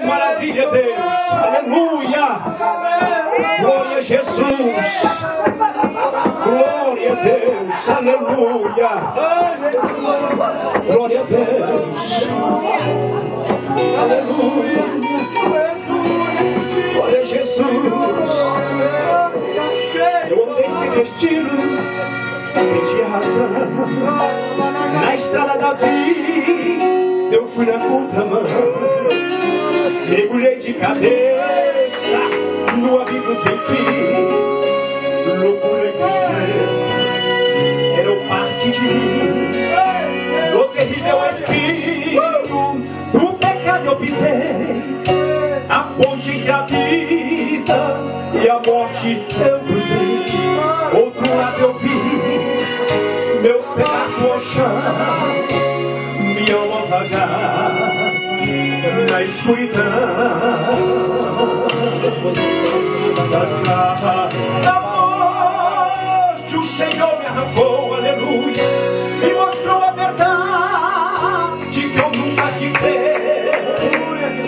maravilha, Deus. Aleluia. Glória a Jesus. Glória a Deus. Aleluia. Glória a Deus. Aleluia. Glória a Jesus. Eu andei sem destino, perdi a razão. Na estrada da vida eu fui na contramão. Mergulhei de cabeça no abismo sem fim. Loucura e tristeza eram parte de mim. No terrível espinho do pecado eu pisei. A ponte entre a vida e a morte eu cruzei. Outro lado eu vi meus pedaços ao chão, minha alma vagar na escuridão das garras da morte. O Senhor me arrancou, aleluia, e mostrou a verdade que eu nunca quis ver.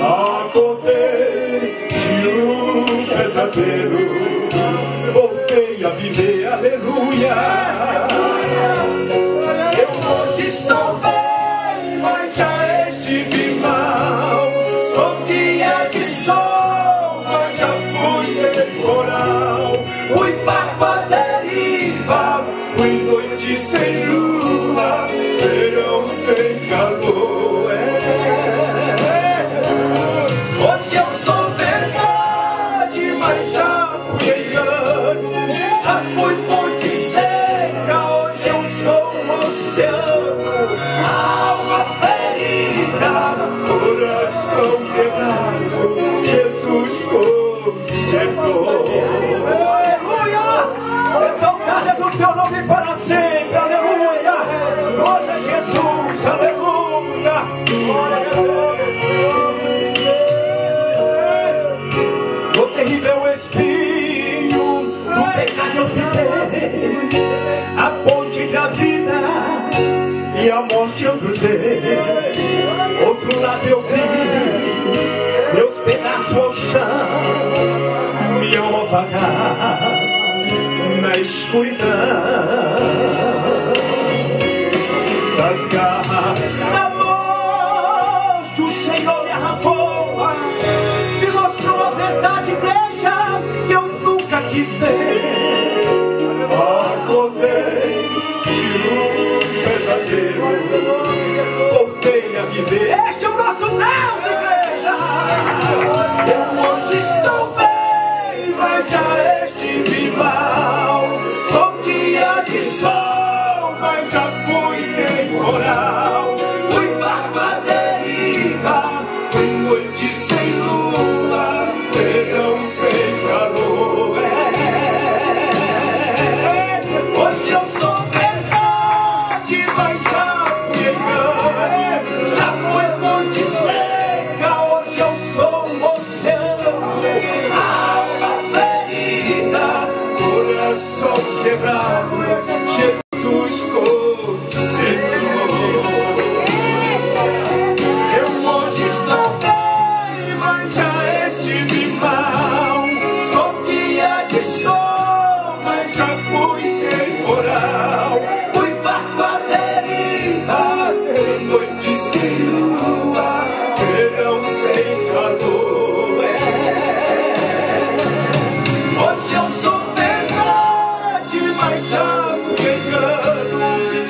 Acordei de um pesadelo, voltei a viver, aleluia. Eu hoje estou bem, mas já estive mal. Sou dia de sol, mas já fui temporal. Fui barco à deriva, fui noite sem lua, verão sem calor. Hoje eu sou verdade, mas já fui engano. Já fui fonte seca, hoje eu sou um oceano. Alma ferida, coração quebrado, Jesus consertou. Aleluia! Exaltado é do teu nome para sempre, aleluia! Glória a Jesus, aleluia! Glória a Deus! No terrível espinho do pecado eu pisei, a ponte da vida e a morte eu cruzei. Outro lado eu vi meus pedaços ao chão, minha alma vagar na escuridão das garras da morte. O Senhor me arrancou, me mostrou a verdade, igreja, que eu nunca quis ver. Acordei de um pesadelo, voltei a viver. Este é o nosso Deus, igreja. Eu hoje estou bem, mas já estive mal. Sou dia de sol, mas já fui temporal. Fui barco à deriva, fui noite sem lua, verão sem calor. Hoje eu sou verdade, mas já fui engano. Já fui fonte seca, hoje eu sou um oceano. Alma ferida, coração quebrado, Jesus consertou. Eu hoje estou bem, mas já estive mal. Sou dia de sol, mas já fui temporal. Fui barco à deriva, noite sem lua, verão sem calor. Hoje eu sou verdade, mas já fui engano.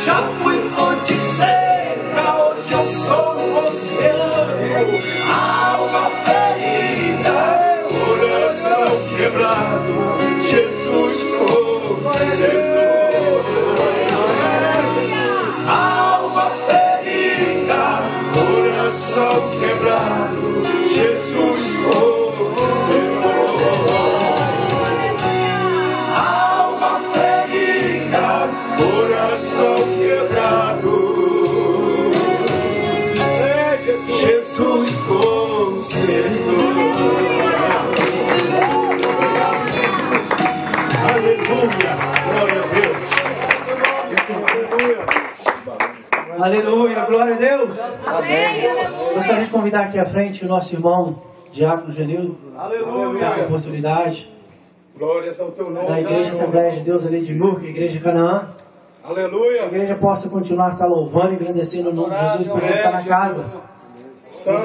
Já fui fonte seca, hoje eu sou um oceano. Alma ferida, coração quebrado, Jesus consertou. Alma ferida, coração quebrado, Jesus consertou. Alma ferida, coração quebrado, Jesus consertou. Aleluia, glória a Deus. Aleluia, glória a Deus. Amém. Gostaria de convidar aqui à frente o nosso irmão Diácono Genildo, Aleluia. oportunidade, Glórias ao teu nome. da Igreja Assembleia de Deus ali de Nurca, Igreja Canaã. Aleluia. A igreja possa continuar a estar louvando e agradecendo o nome de Jesus por você estar na casa.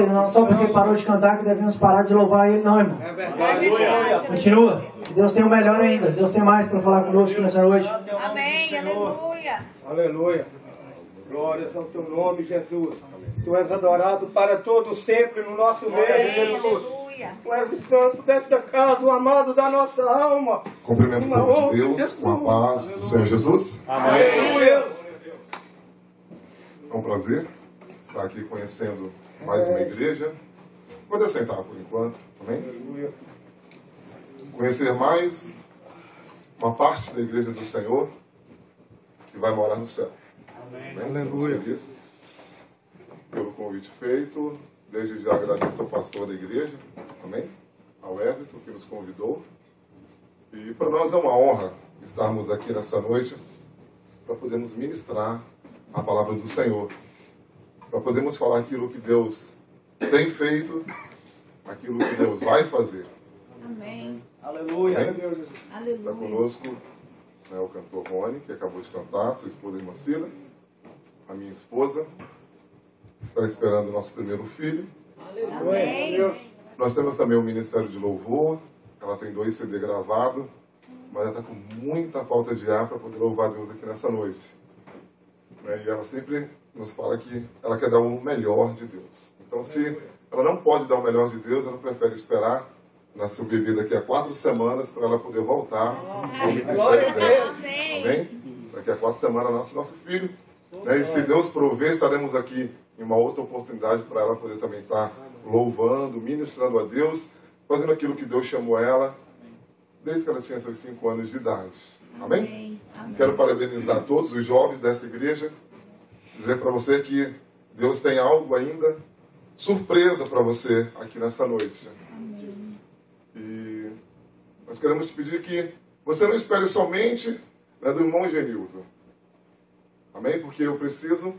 Não só porque parou de cantar que devemos parar de louvar Ele, não, irmão. É verdade. Continua. Que Deus tem o melhor ainda. Deus tem mais para falar conosco nessa noite. Amém, aleluia. Aleluia. Glórias ao teu nome, Jesus. Tu és adorado para todo sempre no nosso meio, Jesus. Aleluia. Tu és o santo desta casa, o amado da nossa alma. Cumprimento o povo de Deus com a paz do Senhor Jesus. Aleluia. É um prazer estar aqui conhecendo mais uma igreja. Pode sentar por enquanto, amém? Aleluia. Conhecer mais uma parte da igreja do Senhor que vai morar no céu. Amém? Aleluia. Feliz pelo convite feito. Desde já agradeço ao pastor da igreja, amém? Ao Everton, que nos convidou. E para nós é uma honra estarmos aqui nessa noite para podermos ministrar a palavra do Senhor. Para podermos falar aquilo que Deus tem feito, aquilo que Deus vai fazer. Amém. Aleluia. Amém? Está Aleluia. conosco, né, o cantor Rony, que acabou de cantar, sua esposa irmã Cila, a minha esposa, está esperando o nosso primeiro filho. Amém. Nós temos também o Ministério de Louvor, ela tem 2 CD gravados, mas ela está com muita falta de ar para poder louvar Deus aqui nessa noite. Né, e ela sempre nos fala que ela quer dar o melhor de Deus. Então, se ela não pode dar o melhor de Deus, ela prefere esperar nascer o bebê daqui a 4 semanas para ela poder voltar ao ministério dela. Amém? Daqui a 4 semanas nasce nosso filho. Né? E se Deus prover, estaremos aqui em uma outra oportunidade para ela poder também estar louvando, ministrando a Deus, fazendo aquilo que Deus chamou ela desde que ela tinha seus 5 anos de idade. Amém? Quero parabenizar todos os jovens desta igreja, dizer para você que Deus tem algo ainda surpresa para você aqui nessa noite. E nós queremos te pedir que você não espere somente, né, do irmão Genildo. Amém? Porque eu preciso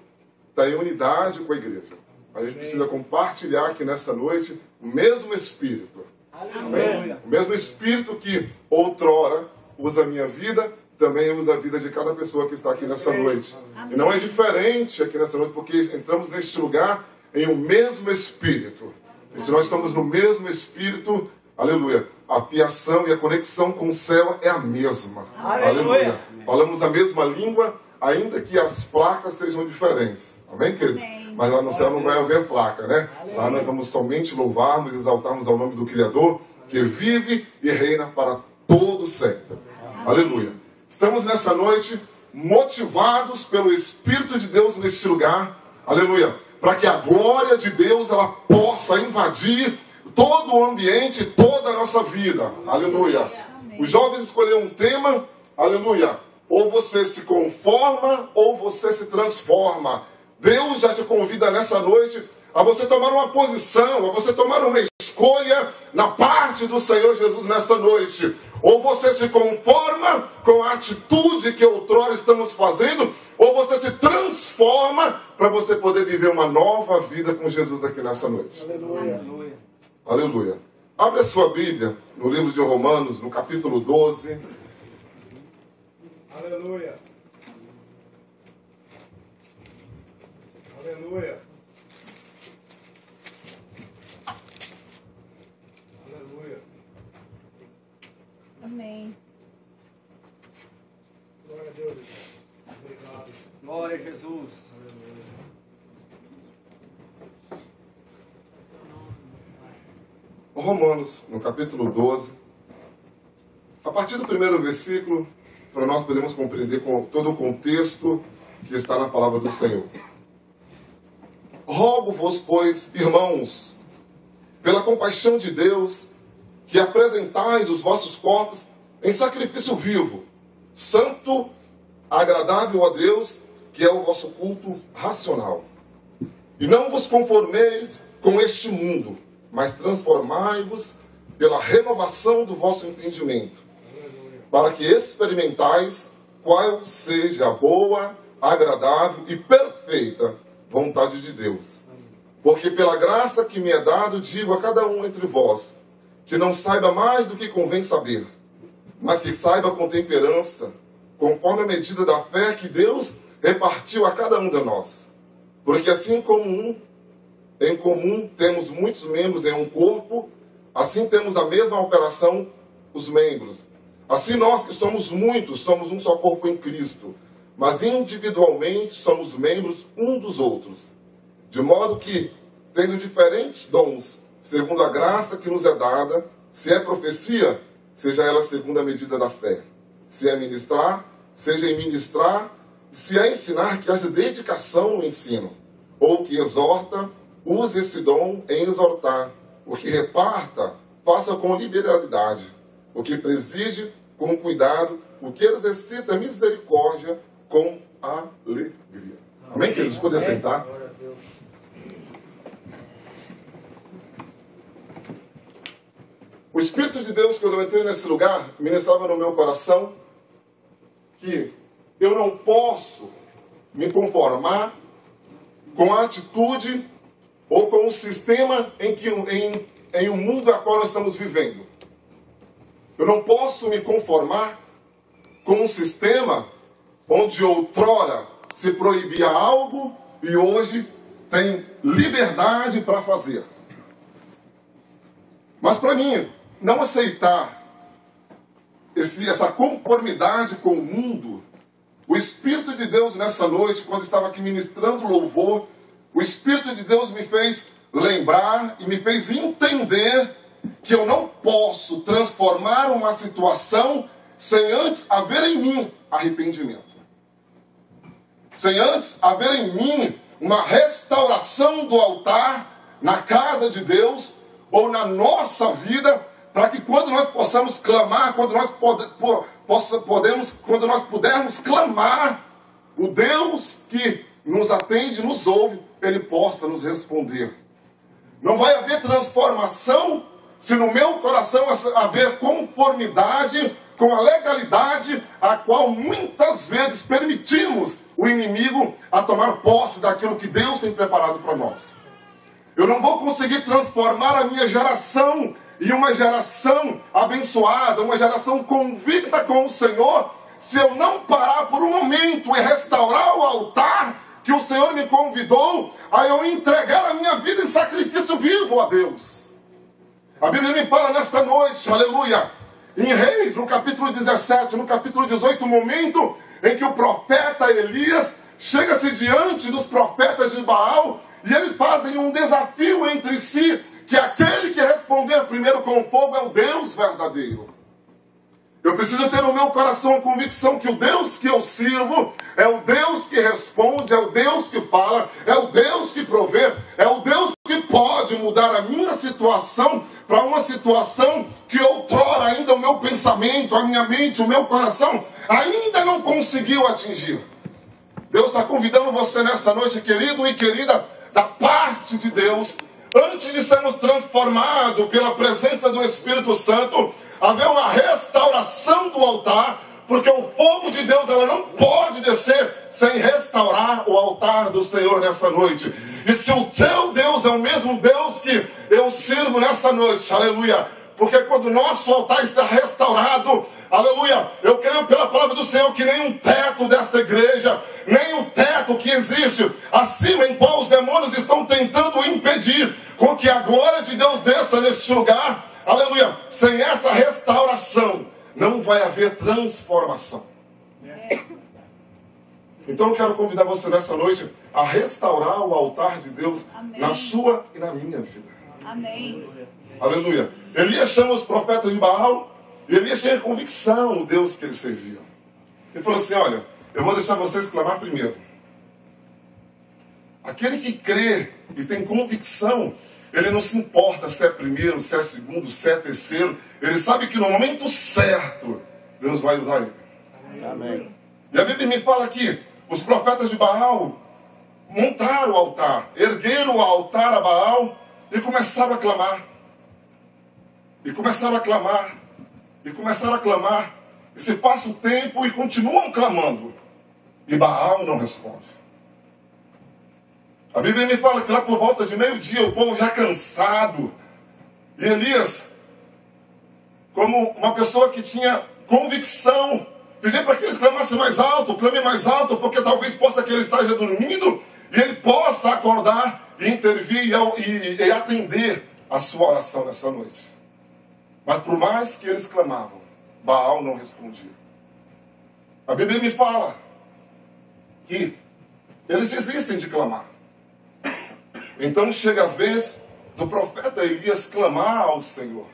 estar em unidade com a igreja. A gente precisa compartilhar aqui nessa noite o mesmo Espírito. Amém? O mesmo Espírito que outrora usa a minha vida, também usa a vida de cada pessoa que está aqui nessa noite. E não é diferente aqui nessa noite, porque entramos neste lugar em o mesmo Espírito. E se nós estamos no mesmo Espírito, aleluia, a fiação e a conexão com o céu é a mesma. Aleluia. Falamos a mesma língua, ainda que as placas sejam diferentes. Amém, queridos? Mas lá no céu não vai haver placa, né? Lá nós vamos somente louvarmos, exaltarmos ao nome do Criador, que vive e reina para todo sempre. Aleluia. Estamos nessa noite motivados pelo Espírito de Deus neste lugar. Aleluia. Para que a glória de Deus ela possa invadir todo o ambiente, toda a nossa vida. Aleluia. Os jovens escolheram um tema. Aleluia. Ou você se conforma ou você se transforma. Deus já te convida nessa noite a você tomar uma posição, a você tomar uma escolha na parte do Senhor Jesus nessa noite. Ou você se conforma com a atitude que outrora estamos fazendo, ou você se transforma para você poder viver uma nova vida com Jesus aqui nessa noite. Aleluia. Aleluia. Abre a sua Bíblia no livro de Romanos, no capítulo 12. Aleluia. Aleluia. Aleluia. Amém. Glória a Deus. Obrigado. Glória a Jesus. Romanos, no capítulo 12. A partir do primeiro versículo, para nós podermos compreender com todo o contexto que está na palavra do Senhor. Rogo-vos, pois, irmãos, pela compaixão de Deus, que apresentais os vossos corpos em sacrifício vivo, santo, agradável a Deus, que é o vosso culto racional. E não vos conformeis com este mundo, mas transformai-vos pela renovação do vosso entendimento, para que experimentais qual seja a boa, agradável e perfeita vontade de Deus. Porque pela graça que me é dado, digo a cada um entre vós, que não saiba mais do que convém saber, mas que saiba com temperança, conforme a medida da fé que Deus repartiu a cada um de nós. Porque assim como em comum temos muitos membros em um corpo, assim temos a mesma operação os membros. Assim nós que somos muitos, somos um só corpo em Cristo, mas individualmente somos membros um dos outros. De modo que, tendo diferentes dons, segundo a graça que nos é dada, se é profecia, seja ela segundo a medida da fé. Se é ministrar, seja em ministrar. Se é ensinar, que haja dedicação no ensino. Ou que exorta, use esse dom em exortar. O que reparta, faça com liberalidade. O que preside, com cuidado. O que exercita misericórdia, com alegria. Amém, queridos? Poder sentar. O Espírito de Deus, quando eu entrei nesse lugar, ministrava no meu coração que eu não posso me conformar com a atitude ou com o sistema em um mundo a qual nós estamos vivendo. Eu não posso me conformar com um sistema onde outrora se proibia algo e hoje tem liberdade para fazer. Mas para mim, não aceitar essa conformidade com o mundo, o Espírito de Deus nessa noite, quando estava aqui ministrando louvor, o Espírito de Deus me fez lembrar e me fez entender que eu não posso transformar uma situação sem antes haver em mim arrependimento. Sem antes haver em mim uma restauração do altar na casa de Deus ou na nossa vida, para que quando nós possamos clamar, quando nós pudermos clamar, o Deus que nos atende, nos ouve, Ele possa nos responder. Não vai haver transformação se no meu coração haver conformidade com a legalidade a qual muitas vezes permitimos o inimigo a tomar posse daquilo que Deus tem preparado para nós. Eu não vou conseguir transformar a minha geração em uma geração abençoada, uma geração convicta com o Senhor, se eu não parar por um momento e restaurar o altar que o Senhor me convidou a eu entregar a minha vida em sacrifício vivo a Deus. A Bíblia me fala nesta noite, aleluia, em Reis, no capítulo 17, no capítulo 18, o momento em que o profeta Elias chega-se diante dos profetas de Baal e eles fazem um desafio entre si, que aquele que responder primeiro com fogo é o Deus verdadeiro. Eu preciso ter no meu coração a convicção que o Deus que eu sirvo é o Deus que responde, é o Deus que fala, é o Deus que provê, é o Deus que pode mudar a minha situação para uma situação que outrora ainda o meu pensamento, a minha mente, o meu coração ainda não conseguiu atingir. Deus está convidando você nesta noite, querido e querida, da parte de Deus, antes de sermos transformados pela presença do Espírito Santo, haver uma restauração do altar, porque o fogo de Deus ela não pode descer sem restaurar o altar do Senhor nessa noite. E se o teu Deus é o mesmo Deus que eu sirvo nessa noite, aleluia, porque quando o nosso altar está restaurado, aleluia, eu creio pela palavra do Senhor que nem um teto desta igreja, nem o teto que existe acima em qual os demônios estão tentando impedir com que a glória de Deus desça neste lugar, aleluia, sem essa restauração não vai haver transformação. Então eu quero convidar você nessa noite a restaurar o altar de Deus. Amém. Na sua e na minha vida. Amém. Aleluia. Elias chama os profetas de Baal e Elias tinha convicção no Deus que ele servia. Ele falou assim, olha, eu vou deixar vocês clamar primeiro. Aquele que crê e tem convicção, ele não se importa se é primeiro, se é segundo, se é terceiro. Ele sabe que no momento certo, Deus vai usar ele. Amém. E a Bíblia me fala que os profetas de Baal montaram o altar, ergueram o altar a Baal e começaram a clamar. E começaram a clamar. E começaram a clamar. E se passa o tempo e continuam clamando. E Baal não responde. A Bíblia me fala que lá por volta de meio-dia, o povo já cansado. E Elias, como uma pessoa que tinha convicção, pediu para que eles clamassem mais alto, clame mais alto, porque talvez possa que ele esteja dormindo e ele possa acordar e intervir e atender a sua oração nessa noite. Mas por mais que eles clamavam, Baal não respondia. A Bíblia me fala que eles desistem de clamar. Então chega a vez do profeta Elias clamar ao Senhor.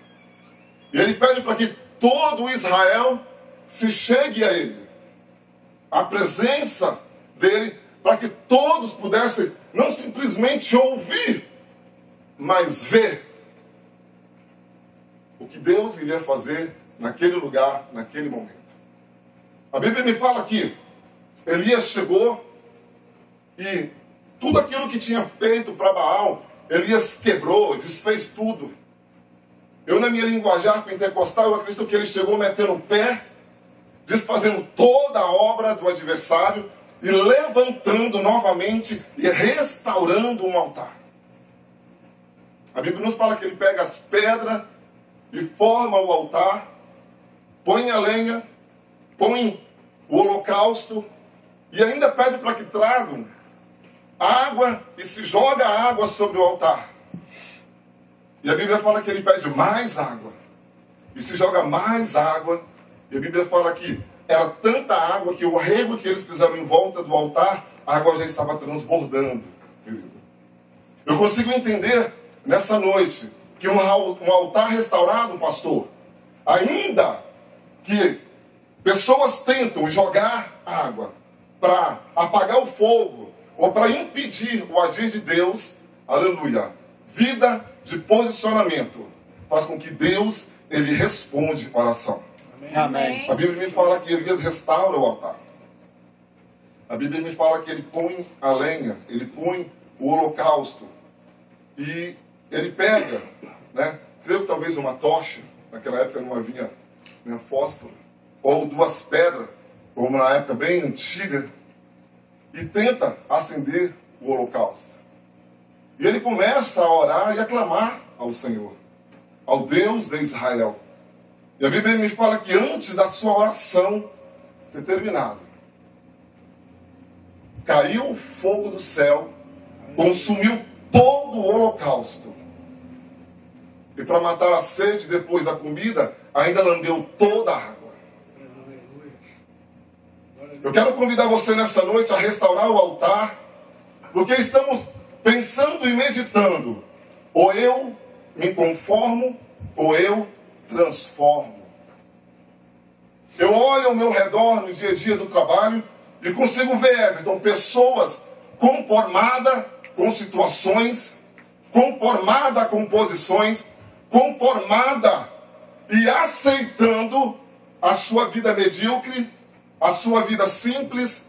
E ele pede para que todo Israel se chegue a ele. A presença dele, para que todos pudessem não simplesmente ouvir, mas ver o que Deus iria fazer naquele lugar, naquele momento. A Bíblia me fala que Elias chegou e tudo aquilo que tinha feito para Baal, Elias quebrou, desfez tudo. Eu, na minha linguajar pentecostal, eu acredito que ele chegou metendo o pé, desfazendo toda a obra do adversário e levantando novamente e restaurando um altar. A Bíblia nos fala que ele pega as pedras e forma o altar, põe a lenha, põe o holocausto e ainda pede para que tragam água e se joga água sobre o altar. E a Bíblia fala que ele pede mais água e se joga mais água. E a Bíblia fala que era tanta água que o rego que eles fizeram em volta do altar, a água já estava transbordando. Eu consigo entender nessa noite que um altar restaurado, pastor, ainda que pessoas tentam jogar água para apagar o fogo ou para impedir o agir de Deus, aleluia, vida de posicionamento faz com que Deus, ele responde a oração. Amém. A Bíblia me fala que Elias restaura o altar. A Bíblia me fala que ele põe a lenha, ele põe o holocausto. E ele pega, né, creio que talvez uma tocha, naquela época não havia fósforo, ou duas pedras, como na época bem antiga, e tenta acender o holocausto. E ele começa a orar e a clamar ao Senhor, ao Deus de Israel. E a Bíblia me fala que antes da sua oração ter terminado, caiu o fogo do céu, consumiu todo o holocausto. E para matar a sede depois da comida, ainda lambeu toda a água. Eu quero convidar você nessa noite a restaurar o altar, porque estamos pensando e meditando. Ou eu me conformo, ou eu transformo. Eu olho ao meu redor no dia a dia do trabalho e consigo ver, Everton, pessoas conformadas com situações, conformadas com posições, conformada e aceitando a sua vida medíocre, a sua vida simples,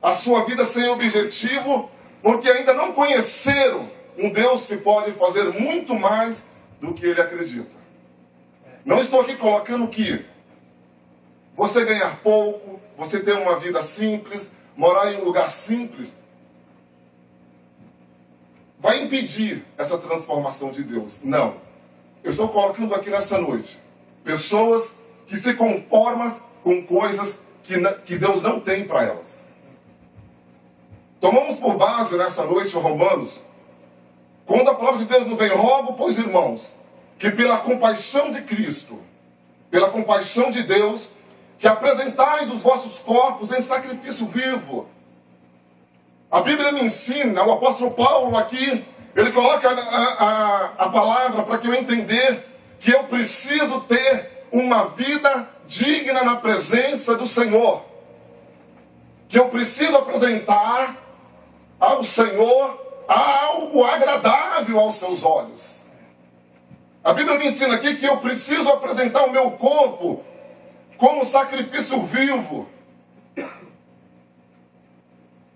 a sua vida sem objetivo, porque ainda não conheceram um Deus que pode fazer muito mais do que ele acredita. Não estou aqui colocando que você ganhar pouco, você ter uma vida simples, morar em um lugar simples, vai impedir essa transformação de Deus. Não. Eu estou colocando aqui nessa noite pessoas que se conformam com coisas que Deus não tem para elas. Tomamos por base nessa noite Romanos, quando a palavra de Deus nos vem: rogo, pois, irmãos, que pela compaixão de Cristo, pela compaixão de Deus, que apresentais os vossos corpos em sacrifício vivo. A Bíblia me ensina, o apóstolo Paulo aqui, ele coloca a palavra para que eu entender que eu preciso ter uma vida digna na presença do Senhor. Que eu preciso apresentar ao Senhor algo agradável aos seus olhos. A Bíblia me ensina aqui que eu preciso apresentar o meu corpo como sacrifício vivo,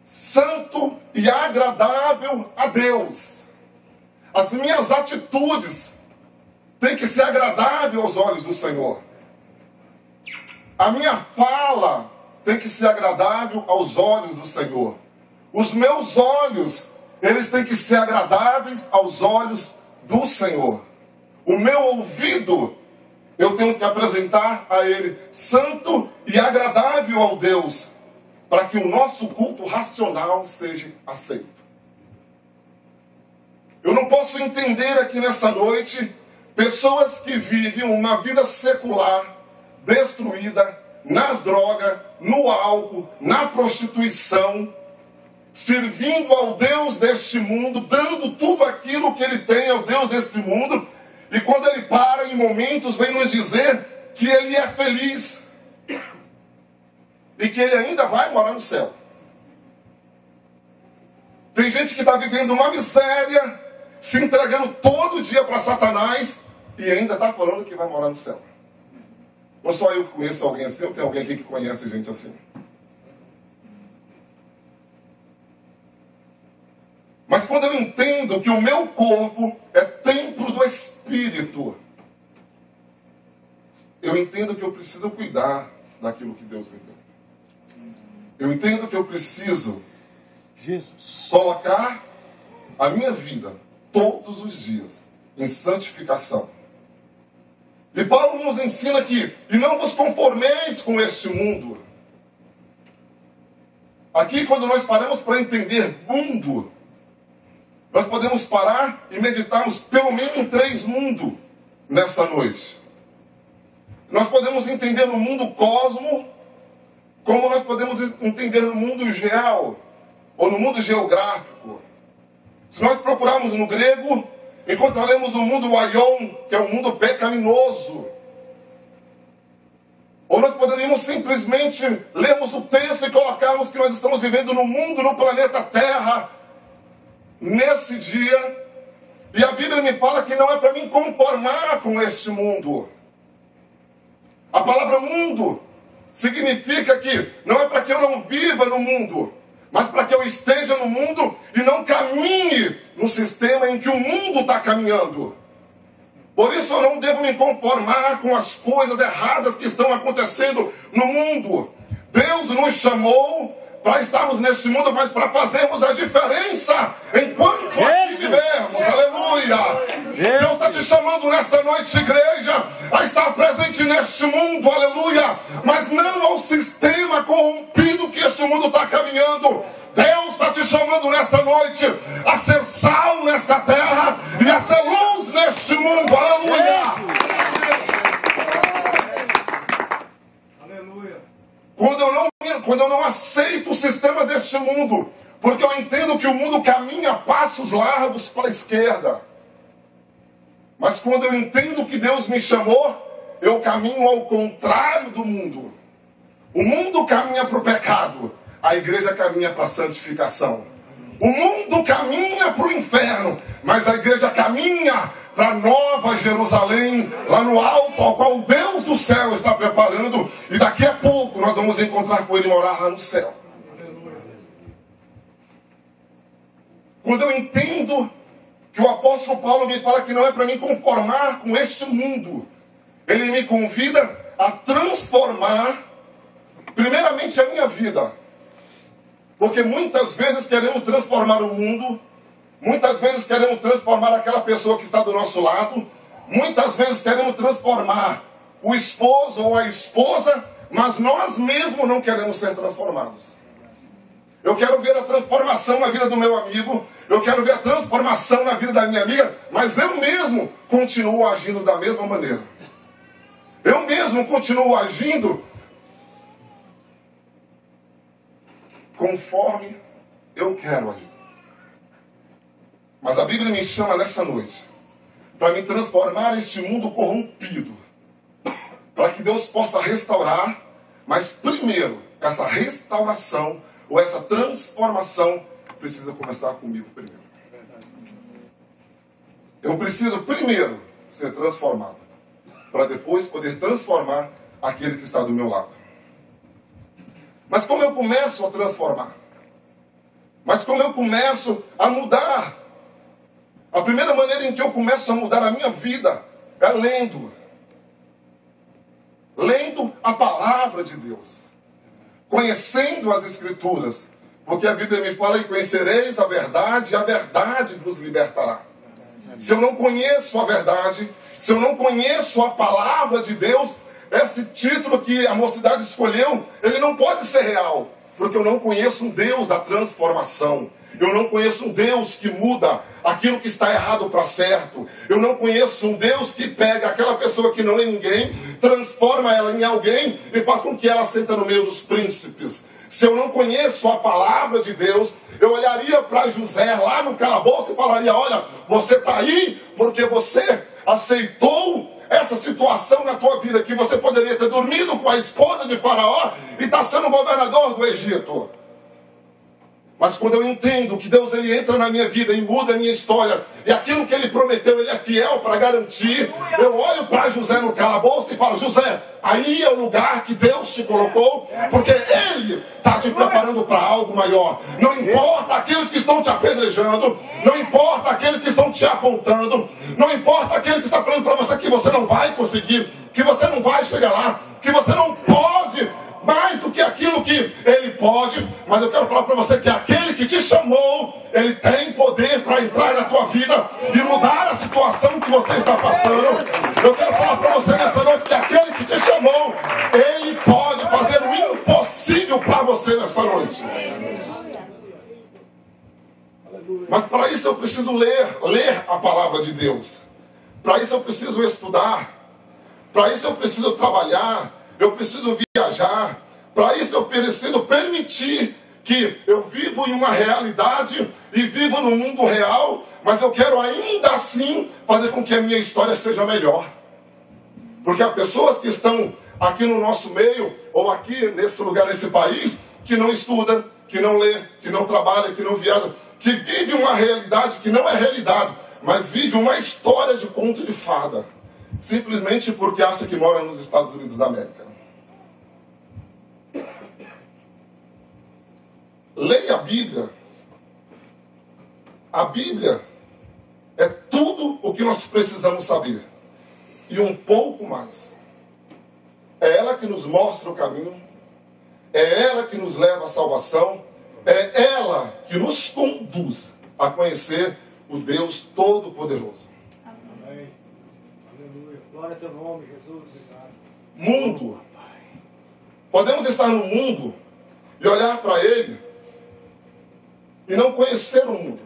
santo e agradável a Deus. As minhas atitudes têm que ser agradáveis aos olhos do Senhor. A minha fala tem que ser agradável aos olhos do Senhor. Os meus olhos eles têm que ser agradáveis aos olhos do Senhor. O meu ouvido, eu tenho que apresentar a Ele santo e agradável ao Deus, para que o nosso culto racional seja aceito. Eu não posso entender aqui nessa noite pessoas que vivem uma vida secular, destruída, nas drogas, no álcool, na prostituição, servindo ao Deus deste mundo, dando tudo aquilo que ele tem ao Deus deste mundo, e quando ele para em momentos, vem nos dizer que ele é feliz e que ele ainda vai morar no céu. Tem gente que está vivendo uma miséria, se entregando todo dia para Satanás e ainda está falando que vai morar no céu. Ou só eu que conheço alguém assim, ou tem alguém aqui que conhece gente assim? Mas quando eu entendo que o meu corpo é templo do Espírito, eu entendo que eu preciso cuidar daquilo que Deus me deu. Eu entendo que eu preciso colocar a minha vida todos os dias em santificação. E Paulo nos ensina aqui, e não vos conformeis com este mundo. Aqui, quando nós paramos para entender mundo, nós podemos parar e meditarmos pelo menos em 3 mundos nessa noite. Nós podemos entender no mundo cosmo, como nós podemos entender no mundo geal, ou no mundo geográfico. Se nós procurarmos no grego, encontraremos o mundo aion, que é um mundo pecaminoso. Ou nós poderíamos simplesmente lermos o texto e colocarmos que nós estamos vivendo no mundo, no planeta Terra, nesse dia. E a Bíblia me fala que não é para me conformar com este mundo. A palavra mundo significa que não é para que eu não viva no mundo, mas para que eu esteja no mundo e não caminhe no sistema em que o mundo está caminhando. Por isso eu não devo me conformar com as coisas erradas que estão acontecendo no mundo. Deus nos chamou para estarmos neste mundo, mas para fazermos a diferença enquanto aqui vivermos. Aleluia! Deus está te chamando nesta noite, igreja, a estar presente neste mundo, aleluia! Mas não ao sistema corrompido que este mundo está caminhando. Deus está te chamando nesta noite a ser sal nesta terra e a ser luz neste mundo, aleluia! Quando eu não aceito o sistema deste mundo, porque eu entendo que o mundo caminha a passos largos para a esquerda. Mas quando eu entendo que Deus me chamou, eu caminho ao contrário do mundo. O mundo caminha para o pecado, a igreja caminha para a santificação. O mundo caminha para o inferno, mas a igreja caminha para a Nova Jerusalém, lá no alto, ao qual o Deus do céu está preparando, e daqui a pouco nós vamos encontrar com Ele e morar lá no céu. Quando eu entendo que o apóstolo Paulo me fala que não é para me conformar com este mundo, ele me convida a transformar primeiramente a minha vida. Porque muitas vezes queremos transformar o mundo, muitas vezes queremos transformar aquela pessoa que está do nosso lado, muitas vezes queremos transformar o esposo ou a esposa, mas nós mesmos não queremos ser transformados. Eu quero ver a transformação na vida do meu amigo, eu quero ver a transformação na vida da minha amiga, mas eu mesmo continuo agindo da mesma maneira. Eu mesmo continuo agindo conforme eu quero agir. Mas a Bíblia me chama nessa noite para me transformar este mundo corrompido, para que Deus possa restaurar, mas primeiro, essa restauração ou essa transformação precisa começar comigo primeiro. Eu preciso primeiro ser transformado, para depois poder transformar aquele que está do meu lado. Mas como eu começo a transformar? Mas como eu começo a mudar? A primeira maneira em que eu começo a mudar a minha vida é lendo. Lendo a palavra de Deus. Conhecendo as Escrituras. Porque a Bíblia me fala que conhecereis a verdade vos libertará. Se eu não conheço a verdade, se eu não conheço a palavra de Deus, esse título que a mocidade escolheu, ele não pode ser real. Porque eu não conheço um Deus da transformação. Eu não conheço um Deus que muda aquilo que está errado para certo. Eu não conheço um Deus que pega aquela pessoa que não é ninguém, transforma ela em alguém e faz com que ela senta no meio dos príncipes. Se eu não conheço a palavra de Deus, eu olharia para José lá no calabouço e falaria: olha, você está aí porque você aceitou essa situação na tua vida, que você poderia ter dormido com a esposa de Faraó e está sendo governador do Egito. Mas quando eu entendo que Deus ele entra na minha vida e muda a minha história, e aquilo que ele prometeu, ele é fiel para garantir, eu olho para José no calabouço e falo: José, aí é o lugar que Deus te colocou, porque ele está te preparando para algo maior. Não importa aqueles que estão te apedrejando, não importa aqueles que estão te apontando, não importa aquele que está falando para você que você não vai conseguir, que você não vai chegar lá, que você não pode mais do que aquilo que ele pode. Mas eu quero falar para você que aquele que te chamou, ele tem poder para entrar na tua vida e mudar a situação que você está passando. Eu quero falar para você nessa noite que aquele que te chamou, ele pode fazer o impossível para você nessa noite. Mas para isso eu preciso ler a palavra de Deus. Para isso eu preciso estudar. Para isso eu preciso trabalhar. Eu preciso viajar. Para isso eu preciso permitir que eu vivo em uma realidade e vivo no mundo real, mas eu quero ainda assim fazer com que a minha história seja melhor. Porque há pessoas que estão aqui no nosso meio, ou aqui nesse lugar, nesse país, que não estudam, que não lê, que não trabalha, que não viaja, que vive uma realidade que não é realidade, mas vive uma história de conto de fada, simplesmente porque acha que mora nos Estados Unidos da América. Leia a Bíblia. A Bíblia é tudo o que nós precisamos saber. E um pouco mais. É ela que nos mostra o caminho. É ela que nos leva à salvação. É ela que nos conduz a conhecer o Deus Todo-Poderoso. Amém. Aleluia. Glória a teu nome, Jesus. Mundo. Podemos estar no mundo e olhar para ele e não conhecer o mundo.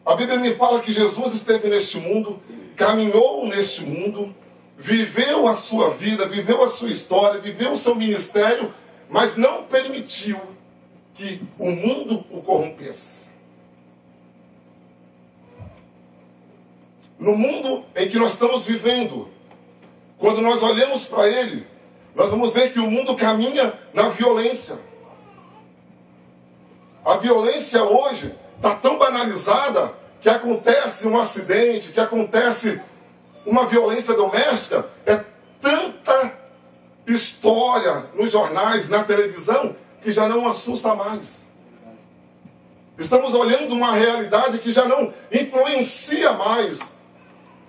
A Bíblia me fala que Jesus esteve neste mundo, caminhou neste mundo, viveu a sua vida, viveu a sua história, viveu o seu ministério, mas não permitiu que o mundo o corrompesse. No mundo em que nós estamos vivendo, quando nós olhamos para ele, nós vamos ver que o mundo caminha na violência. A violência hoje está tão banalizada que acontece um acidente, que acontece uma violência doméstica. É tanta história nos jornais, na televisão, que já não assusta mais. Estamos olhando uma realidade que já não influencia mais.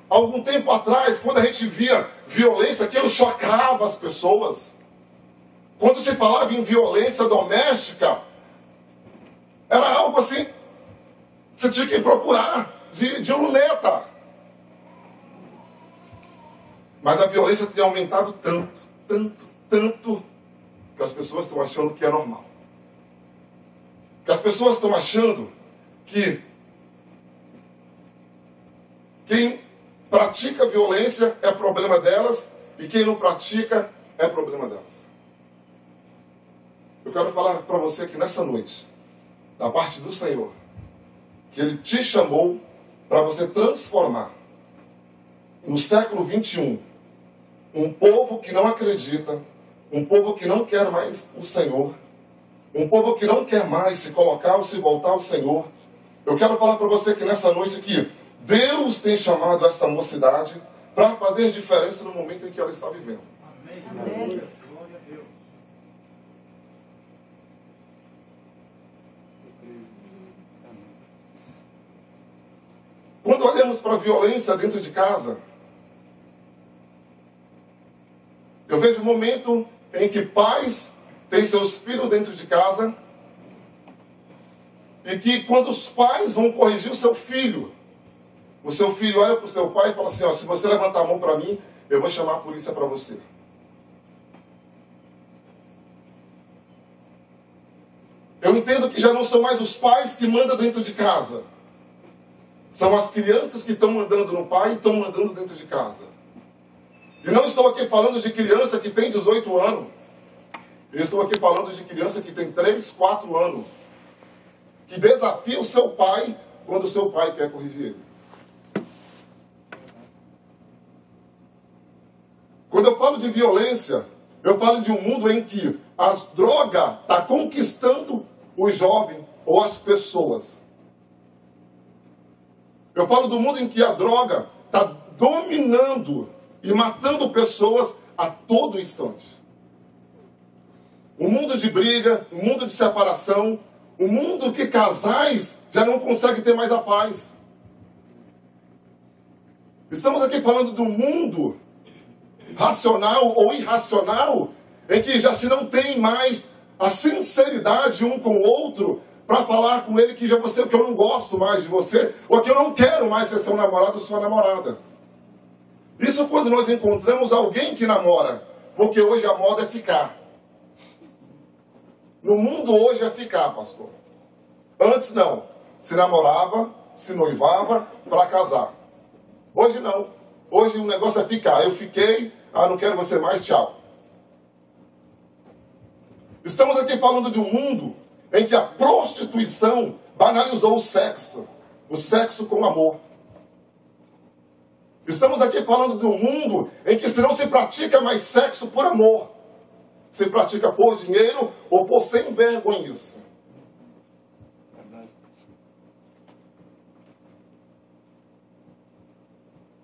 Há algum tempo atrás, quando a gente via violência, aquilo chocava as pessoas. Quando se falava em violência doméstica, era algo assim, você tinha que procurar de luneta. Mas a violência tem aumentado tanto, que as pessoas estão achando que é normal. Que as pessoas estão achando que quem pratica violência é problema delas e quem não pratica é problema delas. Eu quero falar para você aqui nessa noite, da parte do Senhor, que Ele te chamou para você transformar no século 21 um povo que não acredita, um povo que não quer mais o Senhor, um povo que não quer mais se colocar ou se voltar ao Senhor. Eu quero falar para você que nessa noite aqui, Deus tem chamado esta mocidade para fazer diferença no momento em que ela está vivendo. Amém. Amém. Glória a Deus. Quando olhamos para a violência dentro de casa, eu vejo um momento em que pais têm seus filhos dentro de casa e que quando os pais vão corrigir o seu filho olha para o seu pai e fala assim, ó, se você levantar a mão para mim, eu vou chamar a polícia para você. Eu entendo que já não são mais os pais que mandam dentro de casa. São as crianças que estão mandando no pai e estão mandando dentro de casa. E não estou aqui falando de criança que tem 18 anos. Eu estou aqui falando de criança que tem 3, 4 anos. Que desafia o seu pai quando o seu pai quer corrigir ele. Quando eu falo de violência, eu falo de um mundo em que a droga está conquistando o jovem ou as pessoas. Eu falo do mundo em que a droga está dominando e matando pessoas a todo instante. Um mundo de briga, um mundo de separação, um mundo que casais já não conseguem ter mais a paz. Estamos aqui falando do mundo racional ou irracional, em que já se não tem mais a sinceridade um com o outro para falar com ele que já você, que eu não gosto mais de você, ou que eu não quero mais ser seu namorado ou sua namorada. Isso quando nós encontramos alguém que namora, porque hoje a moda é ficar. No mundo hoje é ficar, pastor. Antes não. Se namorava, se noivava para casar. Hoje não. Hoje o negócio é ficar. Eu fiquei, não quero você mais, tchau. Estamos aqui falando de um mundo em que a prostituição banalizou o sexo com amor. Estamos aqui falando de um mundo em que não se pratica mais sexo por amor. Se pratica por dinheiro ou por sem vergonhice.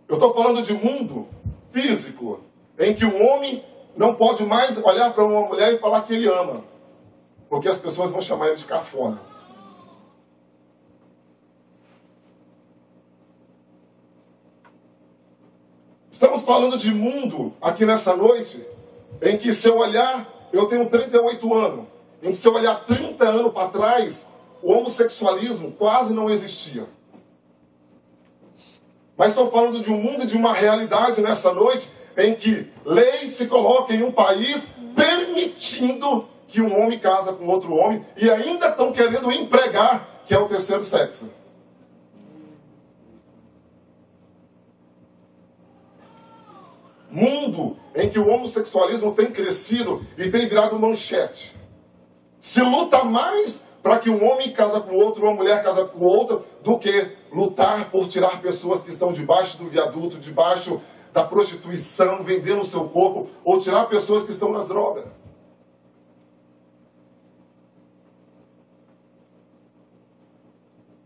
Eu estou falando de mundo físico, em que o homem não pode mais olhar para uma mulher e falar que ele ama. Porque as pessoas vão chamar ele de cafona. Estamos falando de mundo aqui nessa noite, em que se eu olhar, eu tenho 38 anos, em que se eu olhar 30 anos para trás, o homossexualismo quase não existia. Mas estou falando de um mundo e de uma realidade nessa noite, em que leis se colocam em um país permitindo que um homem casa com outro homem e ainda estão querendo empregar, que é o terceiro sexo. Mundo em que o homossexualismo tem crescido e tem virado manchete. Se luta mais para que um homem casa com outro, uma mulher casa com outra, do que lutar por tirar pessoas que estão debaixo do viaduto, debaixo da prostituição, vendendo o seu corpo, ou tirar pessoas que estão nas drogas.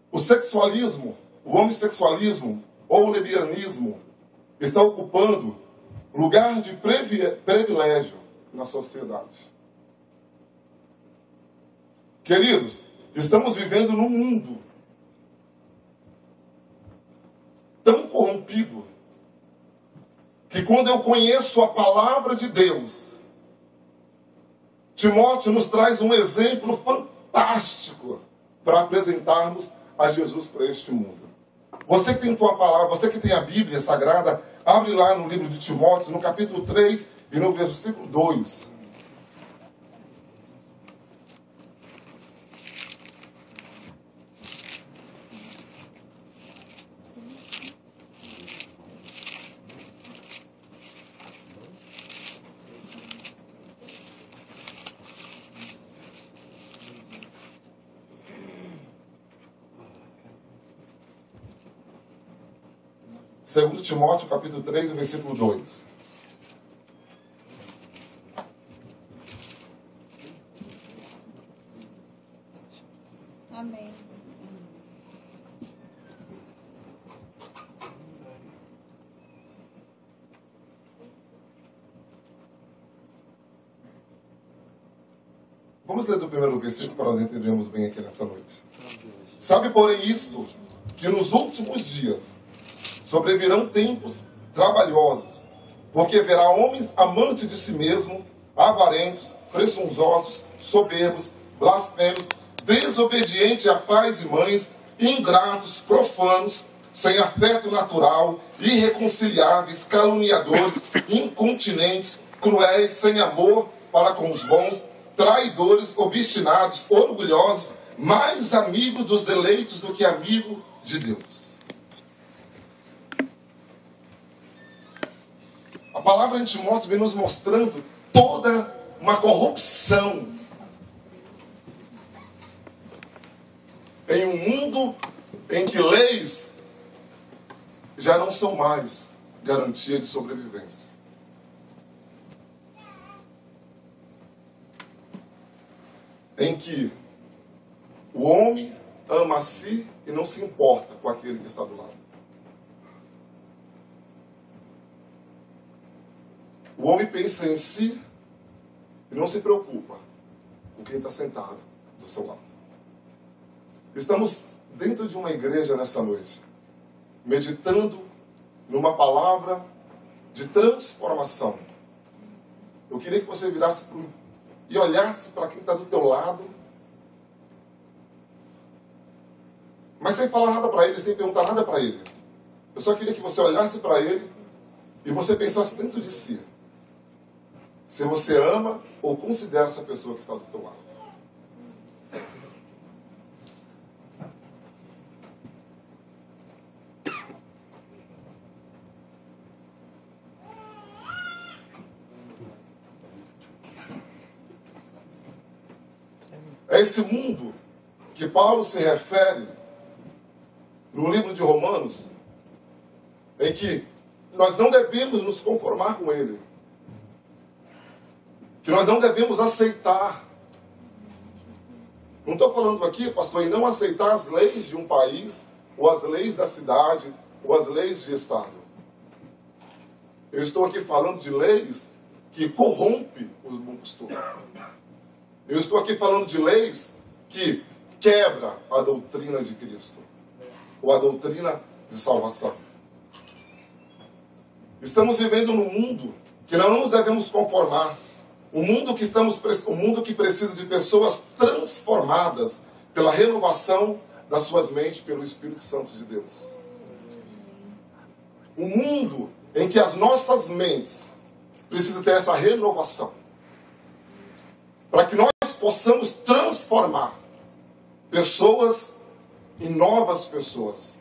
O sexualismo, o homossexualismo ou o lesbianismo está ocupando lugar de privilégio na sociedade. Queridos, estamos vivendo num mundo tão corrompido que quando eu conheço a palavra de Deus, Timóteo nos traz um exemplo fantástico para apresentarmos a Jesus para este mundo. Você que tem tua palavra, você que tem a Bíblia Sagrada, abre lá no livro de Timóteo, no capítulo 3 e no versículo 2. Segundo Timóteo, capítulo 3, versículo 2. Amém. Vamos ler do primeiro versículo para nós entendermos bem aqui nessa noite. Sabe, porém, isto, que nos últimos dias sobrevirão tempos trabalhosos, porque haverá homens amantes de si mesmo, avarentos, presunçosos, soberbos, blasfemos, desobedientes a pais e mães, ingratos, profanos, sem afeto natural, irreconciliáveis, caluniadores, incontinentes, cruéis, sem amor para com os bons, traidores, obstinados, orgulhosos, mais amigo dos deleitos do que amigo de Deus. A palavra de Timóteo vem nos mostrando toda uma corrupção em um mundo em que leis já não são mais garantia de sobrevivência. Em que o homem ama a si e não se importa com aquele que está do lado. O homem pensa em si e não se preocupa com quem está sentado do seu lado. Estamos dentro de uma igreja nesta noite, meditando numa palavra de transformação. Eu queria que você virasse e olhasse para quem está do teu lado, mas sem falar nada para ele, sem perguntar nada para ele. Eu só queria que você olhasse para ele e você pensasse dentro de si, se você ama ou considera essa pessoa que está do teu lado. É esse mundo que Paulo se refere no livro de Romanos, em que nós não devemos nos conformar com ele, que nós não devemos aceitar. Não estou falando aqui, pastor, em não aceitar as leis de um país, ou as leis da cidade, ou as leis de estado. Eu estou aqui falando de leis que corrompem os bons costumes. Eu estou aqui falando de leis que quebram a doutrina de Cristo, ou a doutrina de salvação. Estamos vivendo num mundo que não nos devemos conformar. Um mundo que precisa de pessoas transformadas pela renovação das suas mentes pelo Espírito Santo de Deus. Um mundo em que as nossas mentes precisam ter essa renovação, para que nós possamos transformar pessoas em novas pessoas.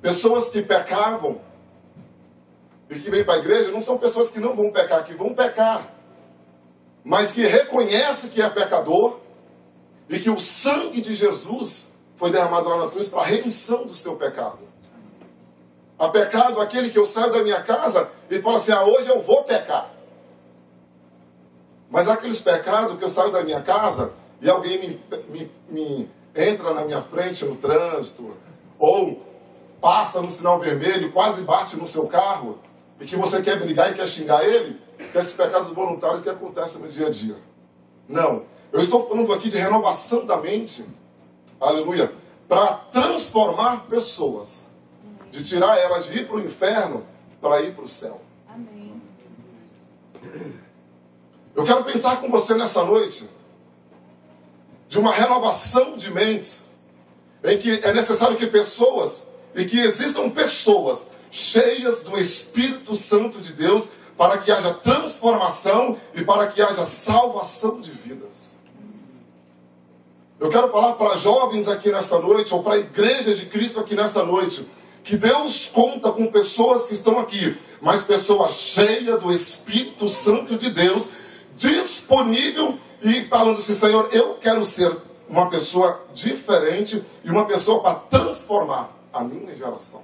Pessoas que pecavam e que vêm para a igreja não são pessoas que não vão pecar, que vão pecar, mas que reconhecem que é pecador e que o sangue de Jesus foi derramado lá na cruz para a remissão do seu pecado. Há pecado aquele que eu saio da minha casa e falo assim, hoje eu vou pecar. Mas há aqueles pecados que eu saio da minha casa e alguém me entra na minha frente no trânsito, ou passa no sinal vermelho, quase bate no seu carro, e que você quer brigar e quer xingar ele, que esses pecados voluntários que acontecem no dia a dia. Não. Eu estou falando aqui de renovação da mente, aleluia, para transformar pessoas, de tirar elas de ir para o inferno para ir para o céu. Amém. Eu quero pensar com você nessa noite de uma renovação de mentes, em que é necessário que pessoas, e que existam pessoas cheias do Espírito Santo de Deus, para que haja transformação e para que haja salvação de vidas. Eu quero falar para jovens aqui nessa noite, ou para a igreja de Cristo aqui nessa noite, que Deus conta com pessoas que estão aqui, mas pessoas cheias do Espírito Santo de Deus, disponível e falando assim, Senhor, eu quero ser uma pessoa diferente e uma pessoa para transformar a minha geração.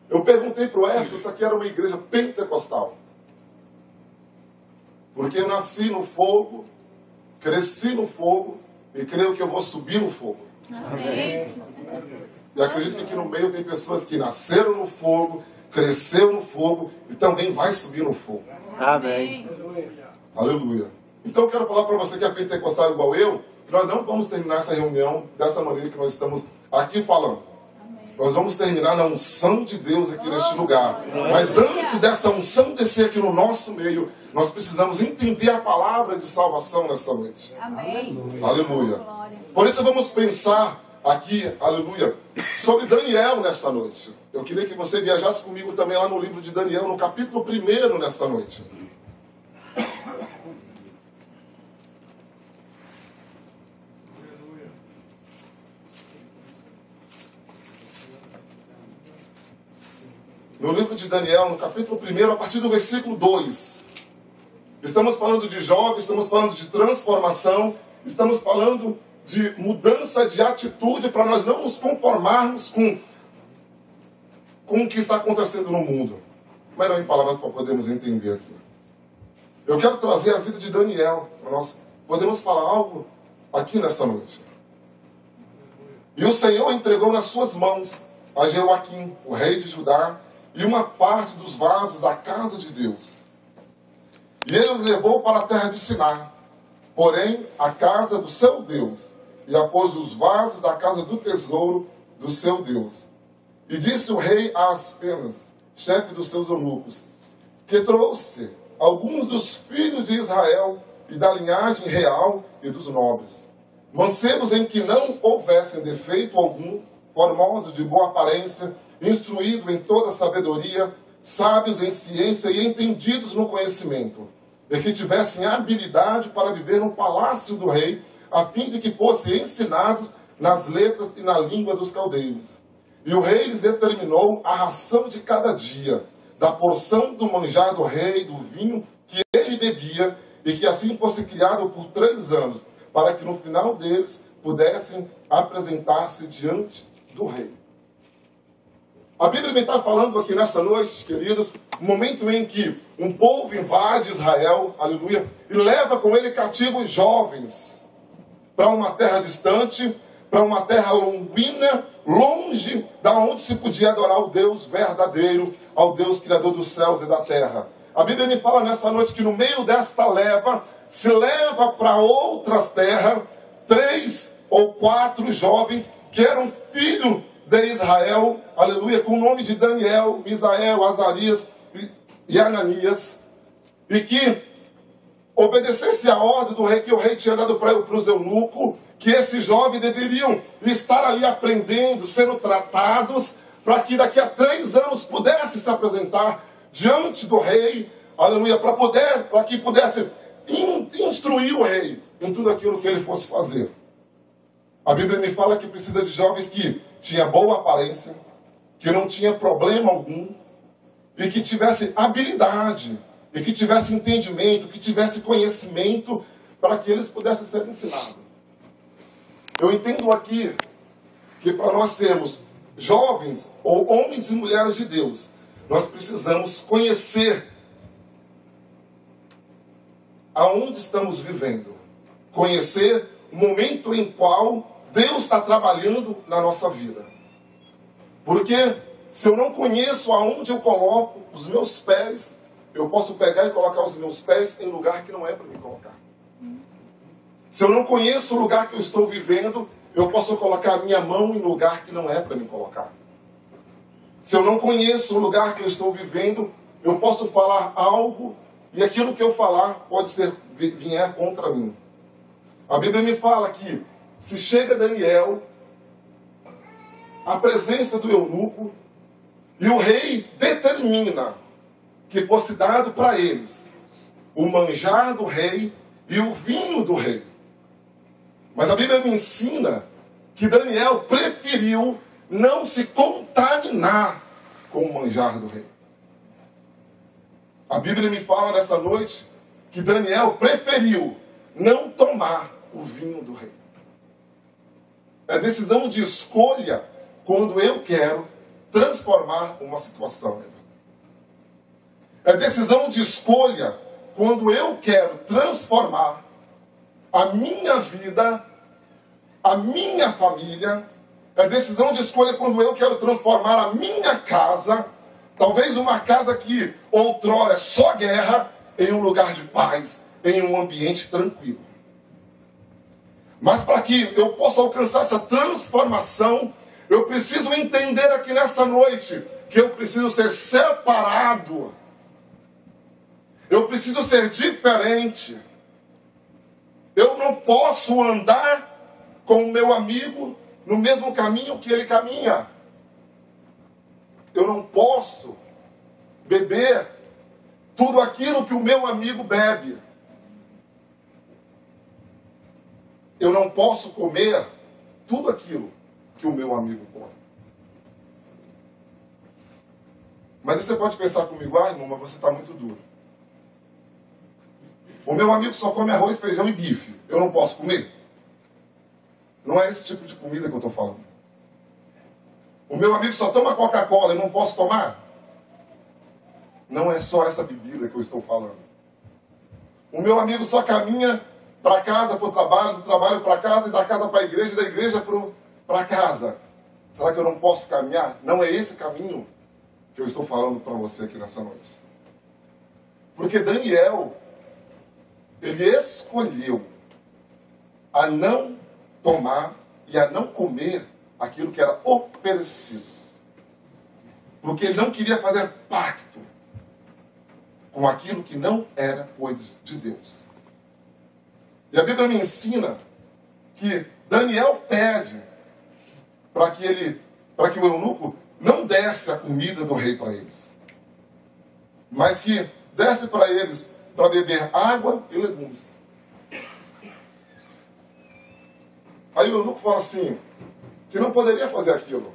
Eu perguntei para o Everton, isso aqui era uma igreja pentecostal. Porque eu nasci no fogo, cresci no fogo e creio que eu vou subir no fogo. Amém. E acredito que aqui no meio tem pessoas que nasceram no fogo, cresceram no fogo e também vai subir no fogo. Amém. Aleluia. Então eu quero falar para você que é pentecostal igual eu, que nós não vamos terminar essa reunião dessa maneira que nós estamos aqui falando. Amém. nós vamos terminar na unção de Deus aqui neste lugar. Mas antes dessa unção descer aqui no nosso meio, nós precisamos entender a palavra de salvação nesta noite. Amém. Aleluia. Glória. Por isso vamos pensar aqui, aleluia, sobre Daniel nesta noite. Eu queria que você viajasse comigo também lá no livro de Daniel, no capítulo 1 nesta noite. No livro de Daniel, no capítulo 1, a partir do versículo 2. Estamos falando de jovens, estamos falando de transformação, estamos falando de mudança de atitude para nós não nos conformarmos com o que está acontecendo no mundo. Melhor em palavras para podermos entender aqui. Eu quero trazer a vida de Daniel para nós podermos falar algo aqui nessa noite. E o Senhor entregou nas suas mãos a Jeoaquim, o rei de Judá, e uma parte dos vasos da casa de Deus. E ele os levou para a terra de Siná, porém a casa do seu Deus, e após os vasos da casa do tesouro do seu Deus. E disse o rei a Aspenas, chefe dos seus eunucos, que trouxe alguns dos filhos de Israel e da linhagem real e dos nobres, mancebos em que não houvessem defeito algum, formosos de boa aparência, instruídos em toda sabedoria, sábios em ciência e entendidos no conhecimento, e que tivessem habilidade para viver no palácio do rei, a fim de que fossem ensinados nas letras e na língua dos caldeus. E o rei lhes determinou a ração de cada dia, da porção do manjar do rei, do vinho que ele bebia, e que assim fosse criado por 3 anos, para que no final deles pudessem apresentar-se diante do rei. A Bíblia me está falando aqui nesta noite, queridos, um momento em que um povo invade Israel, aleluia, e leva com ele cativos jovens para uma terra distante, para uma terra longínqua, longe da onde se podia adorar o Deus verdadeiro, ao Deus criador dos céus e da terra. A Bíblia me fala nessa noite que no meio desta leva, se leva para outras terras 3 ou 4 jovens que eram filhos de Israel, aleluia, com o nome de Daniel, Misael, Azarias e Ananias, e que obedecesse a ordem do rei, que o rei tinha dado para os eunucos, que esses jovens deveriam estar ali aprendendo, sendo tratados, para que daqui a 3 anos pudessem se apresentar diante do rei, aleluia, para que pudesse instruir o rei em tudo aquilo que ele fosse fazer. A Bíblia me fala que precisa de jovens que tinha boa aparência, que não tinha problema algum, e que tivesse habilidade, e que tivesse entendimento, que tivesse conhecimento, para que eles pudessem ser ensinados. Eu entendo aqui que para nós sermos jovens, ou homens e mulheres de Deus, nós precisamos conhecer aonde estamos vivendo, conhecer o momento em qual Deus está trabalhando na nossa vida. Porque se eu não conheço aonde eu coloco os meus pés, eu posso pegar e colocar os meus pés em lugar que não é para me colocar. Se eu não conheço o lugar que eu estou vivendo, eu posso colocar a minha mão em lugar que não é para me colocar. Se eu não conheço o lugar que eu estou vivendo, eu posso falar algo e aquilo que eu falar pode vier contra mim. A Bíblia me fala que se chega Daniel à presença do eunuco e o rei determina que fosse dado para eles o manjar do rei e o vinho do rei. Mas a Bíblia me ensina que Daniel preferiu não se contaminar com o manjar do rei. A Bíblia me fala nessa noite que Daniel preferiu não tomar o vinho do rei. É decisão de escolha quando eu quero transformar uma situação. É decisão de escolha quando eu quero transformar a minha vida, a minha família. É decisão de escolha quando eu quero transformar a minha casa, talvez uma casa que outrora é só guerra, em um lugar de paz, em um ambiente tranquilo. Mas para que eu possa alcançar essa transformação, Eu preciso entender aqui nessa noite que eu preciso ser separado. Eu preciso ser diferente. Eu não posso andar com o meu amigo no mesmo caminho que ele caminha. Eu não posso beber tudo aquilo que o meu amigo bebe. Eu não posso comer tudo aquilo que o meu amigo come. Mas você pode pensar comigo, irmão, mas você está muito duro. O meu amigo só come arroz, feijão e bife. Eu não posso comer? Não é esse tipo de comida que eu estou falando. O meu amigo só toma Coca-Cola, eu não posso tomar? Não é só essa bebida que eu estou falando. O meu amigo só caminha para casa, para o trabalho, do trabalho para casa, e da casa para a igreja, e da igreja para casa. Será que eu não posso caminhar? Não é esse caminho que eu estou falando para você aqui nessa noite. Porque Daniel, ele escolheu a não tomar e a não comer aquilo que era oferecido. Porque ele não queria fazer pacto com aquilo que não era coisas de Deus. E a Bíblia me ensina que Daniel pede para que o eunuco não desse a comida do rei para eles, mas que desse para eles para beber água e legumes. Aí o eunuco fala assim, que não poderia fazer aquilo,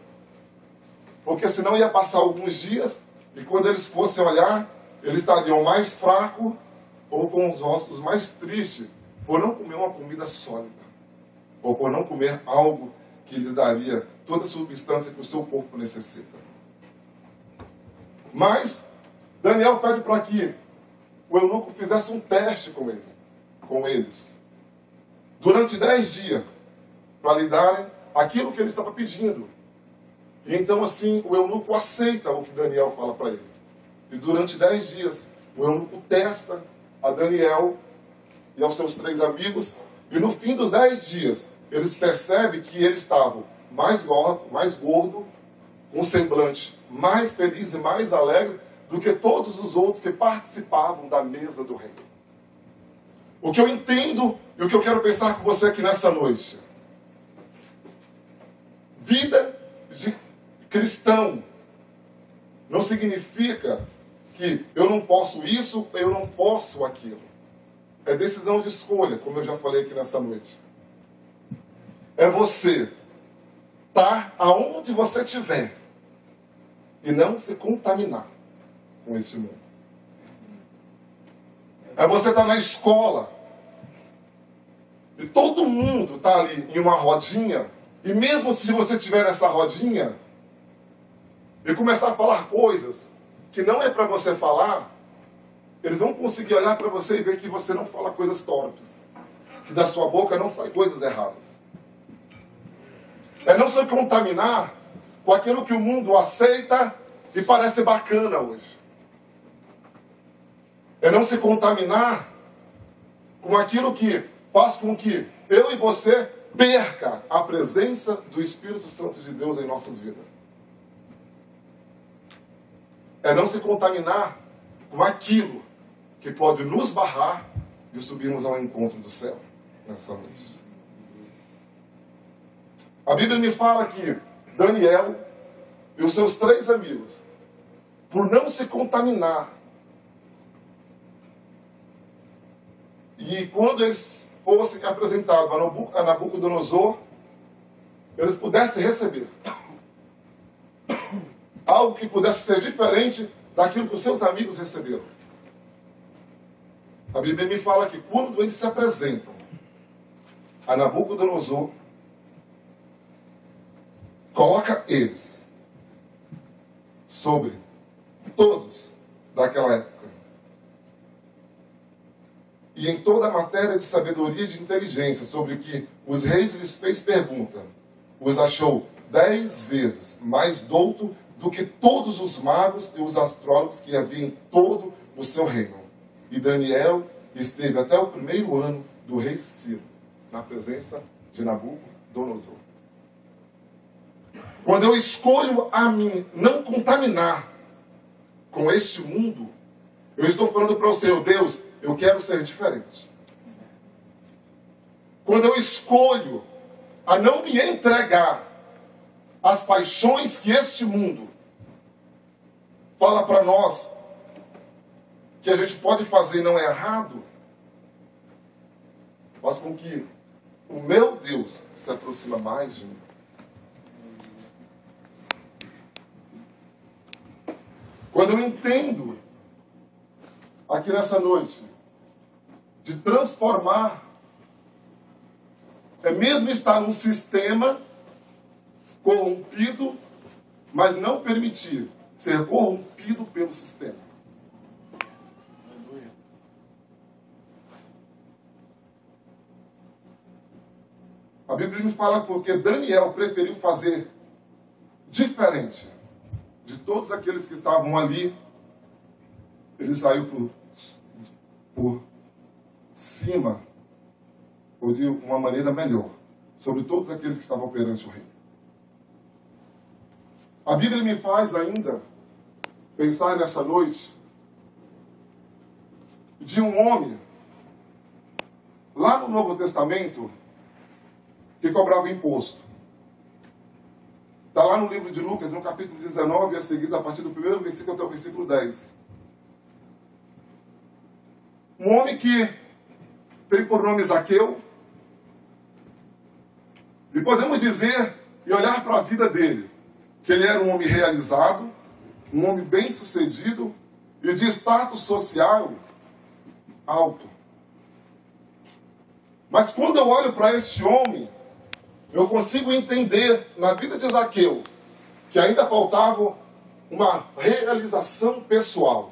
porque senão ia passar alguns dias e quando eles fossem olhar, eles estariam mais fracos ou com os rostos mais tristes por não comer uma comida sólida, ou por não comer algo que lhes daria toda a substância que o seu corpo necessita. Mas Daniel pede para que o eunuco fizesse um teste com eles, durante 10 dias, para lhe darem aquilo que ele estava pedindo. E então assim, o eunuco aceita o que Daniel fala para ele. E durante 10 dias, o eunuco testa a Daniel e aos seus 3 amigos, e no fim dos 10 dias, eles percebem que eles estavam mais gordo, com um semblante mais feliz e mais alegre do que todos os outros que participavam da mesa do rei. O que eu entendo e o que eu quero pensar com você aqui nessa noite. Vida de cristão não significa que eu não posso isso, eu não posso aquilo. É decisão de escolha, como eu já falei aqui nessa noite. É você estar aonde você estiver e não se contaminar com esse mundo. É você estar na escola e todo mundo está ali em uma rodinha, e mesmo se você estiver nessa rodinha e começar a falar coisas que não é para você falar, eles vão conseguir olhar para você e ver que você não fala coisas torpes, que da sua boca não saem coisas erradas. É não se contaminar com aquilo que o mundo aceita e parece bacana hoje. É não se contaminar com aquilo que faz com que eu e você perca a presença do Espírito Santo de Deus em nossas vidas. É não se contaminar com aquilo que pode nos barrar de subirmos ao encontro do céu nessa noite. A Bíblia me fala que Daniel e os seus 3 amigos, por não se contaminar, e quando eles fossem apresentados a Nabucodonosor, eles pudessem receber algo que pudesse ser diferente daquilo que os seus amigos receberam. A Bíblia me fala que quando eles se apresentam a Nabucodonosor, coloca eles sobre todos daquela época. E em toda a matéria de sabedoria e de inteligência sobre o que os reis lhes fez pergunta, os achou 10 vezes mais douto do que todos os magos e os astrólogos que havia em todo o seu reino. E Daniel esteve até o 1º ano do rei Ciro, na presença de Nabucodonosor. quando eu escolho a mim não contaminar com este mundo, eu estou falando para o Senhor, Deus, eu quero ser diferente. Quando eu escolho a não me entregar às paixões que este mundo fala para nós que a gente pode fazer e não é errado, faz com que o meu Deus se aproxima mais de mim. Quando eu entendo aqui nessa noite de transformar, é mesmo estar num sistema corrompido, mas não permitir ser corrompido pelo sistema. A Bíblia me fala porque Daniel preferiu fazer diferente de todos aqueles que estavam ali. Ele saiu por cima, ou de uma maneira melhor, sobre todos aqueles que estavam perante o rei. A Bíblia me faz ainda pensar nessa noite de um homem, lá no Novo Testamento, que cobrava imposto. Está lá no livro de Lucas, no capítulo 19, e a seguir, a partir do primeiro versículo até o versículo 10. Um homem que tem por nome Zaqueu, e podemos dizer, e olhar para a vida dele, que ele era um homem realizado, um homem bem-sucedido, e de status social alto. Mas quando eu olho para este homem, eu consigo entender na vida de Zaqueu que ainda faltava uma realização pessoal,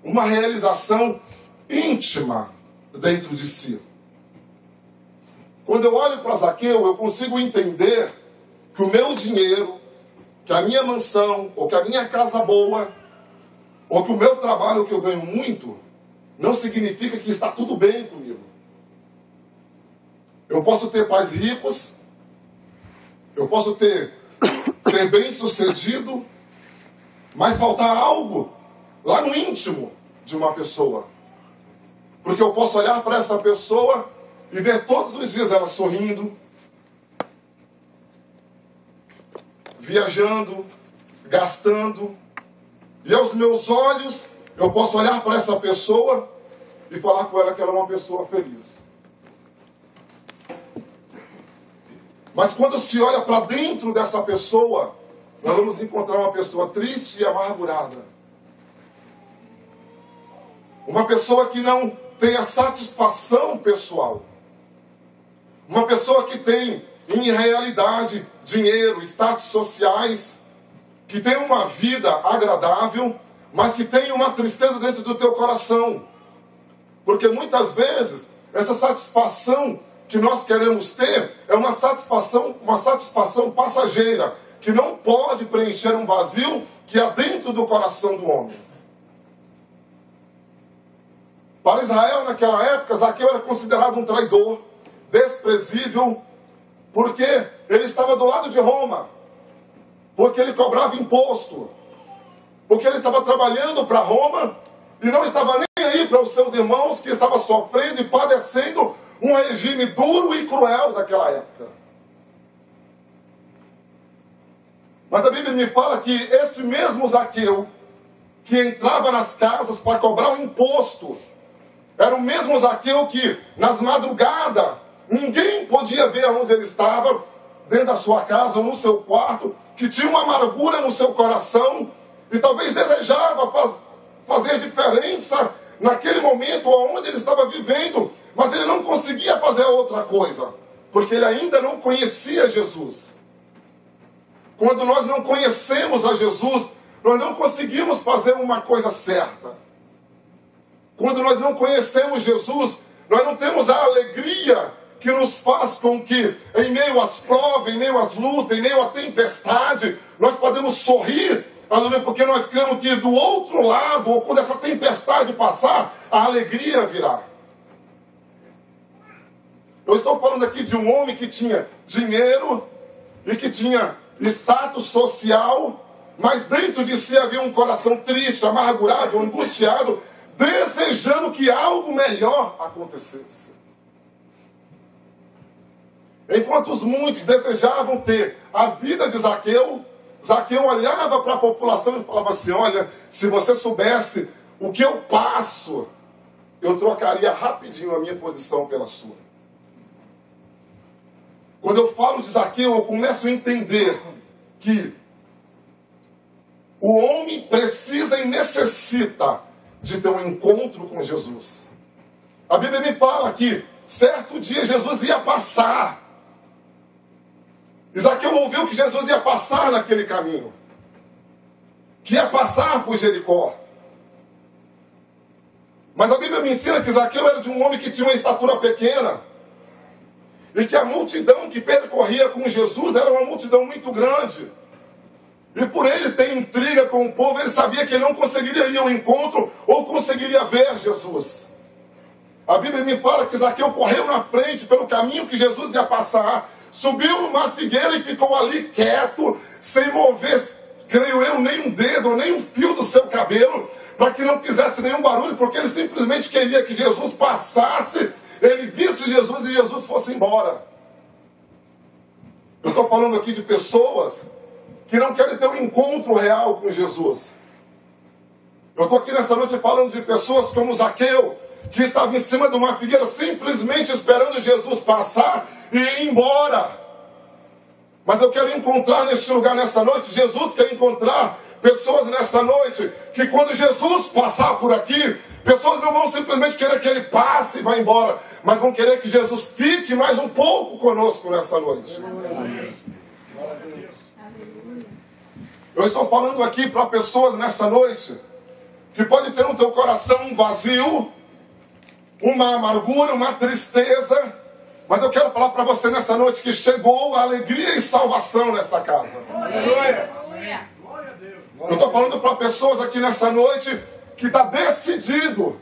uma realização íntima dentro de si. Quando eu olho para Zaqueu, eu consigo entender que o meu dinheiro, que a minha mansão, ou que a minha casa boa, ou que o meu trabalho que eu ganho muito, não significa que está tudo bem comigo. Eu posso ter pais ricos, eu posso ser bem sucedido, mas faltar algo lá no íntimo de uma pessoa. Porque eu posso olhar para essa pessoa e ver todos os dias ela sorrindo, viajando, gastando, e aos meus olhos eu posso olhar para essa pessoa e falar com ela que ela é uma pessoa feliz. Mas quando se olha para dentro dessa pessoa, nós vamos encontrar uma pessoa triste e amargurada. Uma pessoa que não tem a satisfação pessoal. Uma pessoa que tem, em realidade, dinheiro, status sociais, que tem uma vida agradável, mas que tem uma tristeza dentro do teu coração. Porque muitas vezes, essa satisfação que nós queremos ter é uma satisfação passageira, que não pode preencher um vazio que há dentro do coração do homem. Para Israel, naquela época, Zaqueu era considerado um traidor, desprezível, porque ele estava do lado de Roma, porque ele cobrava imposto, porque ele estava trabalhando para Roma e não estava nem aí para os seus irmãos que estavam sofrendo e padecendo um regime duro e cruel daquela época. Mas a Bíblia me fala que esse mesmo Zaqueu, que entrava nas casas para cobrar um imposto, era o mesmo Zaqueu que, nas madrugadas, ninguém podia ver onde ele estava, dentro da sua casa ou no seu quarto, que tinha uma amargura no seu coração e talvez desejava fazer diferença naquele momento onde ele estava vivendo, mas ele não conseguia fazer outra coisa, porque ele ainda não conhecia Jesus. Quando nós não conhecemos a Jesus, nós não conseguimos fazer uma coisa certa. Quando nós não conhecemos Jesus, nós não temos a alegria que nos faz com que, em meio às provas, em meio às lutas, em meio à tempestade, nós podemos sorrir, porque nós cremos que do outro lado, ou quando essa tempestade passar, a alegria virá. Eu estou falando aqui de um homem que tinha dinheiro, e que tinha status social, mas dentro de si havia um coração triste, amargurado, angustiado, desejando que algo melhor acontecesse. Enquanto os muitos desejavam ter a vida de Zaqueu, Zaqueu olhava para a população e falava assim: olha, se você soubesse o que eu passo, eu trocaria rapidinho a minha posição pela sua. Quando eu falo de Zaqueu, eu começo a entender que o homem precisa e necessita de ter um encontro com Jesus. A Bíblia me fala que certo dia Jesus ia passar. Zaqueu ouviu que Jesus ia passar naquele caminho, que ia passar por Jericó. Mas a Bíblia me ensina que Zaqueu era de um homem que tinha uma estatura pequena, e que a multidão que percorria com Jesus era uma multidão muito grande. E por ele ter intriga com o povo, ele sabia que ele não conseguiria ir ao encontro ou conseguiria ver Jesus. A Bíblia me fala que Zaqueu correu na frente pelo caminho que Jesus ia passar, subiu numa figueira e ficou ali quieto, sem mover, creio eu, nem um dedo, nem um fio do seu cabelo, para que não fizesse nenhum barulho, porque ele simplesmente queria que Jesus passasse, ele visse Jesus e Jesus fosse embora. Eu estou falando aqui de pessoas que não querem ter um encontro real com Jesus. Eu estou aqui nessa noite falando de pessoas como Zaqueu, que estava em cima de uma figueira simplesmente esperando Jesus passar e ir embora. Mas eu quero encontrar neste lugar nessa noite, Jesus quer encontrar pessoas nessa noite, que quando Jesus passar por aqui, pessoas não vão simplesmente querer que ele passe e vá embora, mas vão querer que Jesus fique mais um pouco conosco nessa noite. Eu estou falando aqui para pessoas nessa noite que pode ter no teu coração um vazio, uma amargura, uma tristeza, mas eu quero falar para você nessa noite que chegou a alegria e salvação nesta casa. Aleluia. Eu estou falando para pessoas aqui nessa noite que está decidido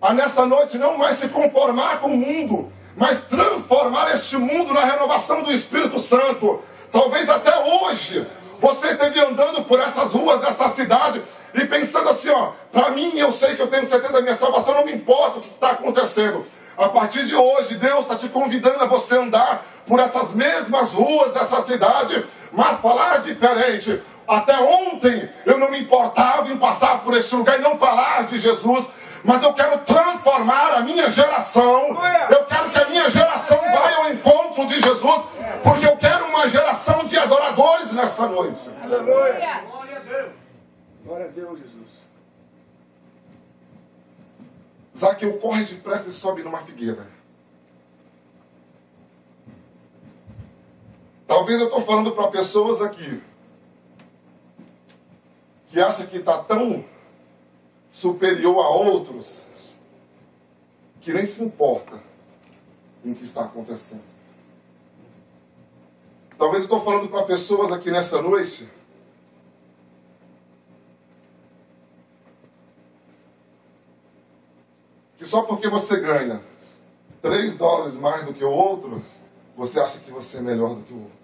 a nessa noite não mais se conformar com o mundo, mas transformar este mundo na renovação do Espírito Santo. Talvez até hoje você esteve andando por essas ruas dessa cidade e pensando assim, ó, para mim eu sei que eu tenho certeza da minha salvação, não me importa o que está acontecendo. A partir de hoje, Deus está te convidando a você andar por essas mesmas ruas dessa cidade, mas falar diferente. Até ontem eu não me importava em passar por este lugar e não falar de Jesus, mas eu quero transformar a minha geração. Eu quero que a minha geração vá ao encontro de Jesus, porque eu quero uma geração de adoradores nesta noite. Aleluia. Glória a Deus. Glória a Deus, Jesus. Zaqueu corre depressa e sobe numa figueira. Talvez eu estou falando para pessoas aqui que acham que está tão superior a outros que nem se importa com o que está acontecendo. Talvez eu estou falando para pessoas aqui nessa noite que só porque você ganha $3 mais do que o outro, você acha que você é melhor do que o outro.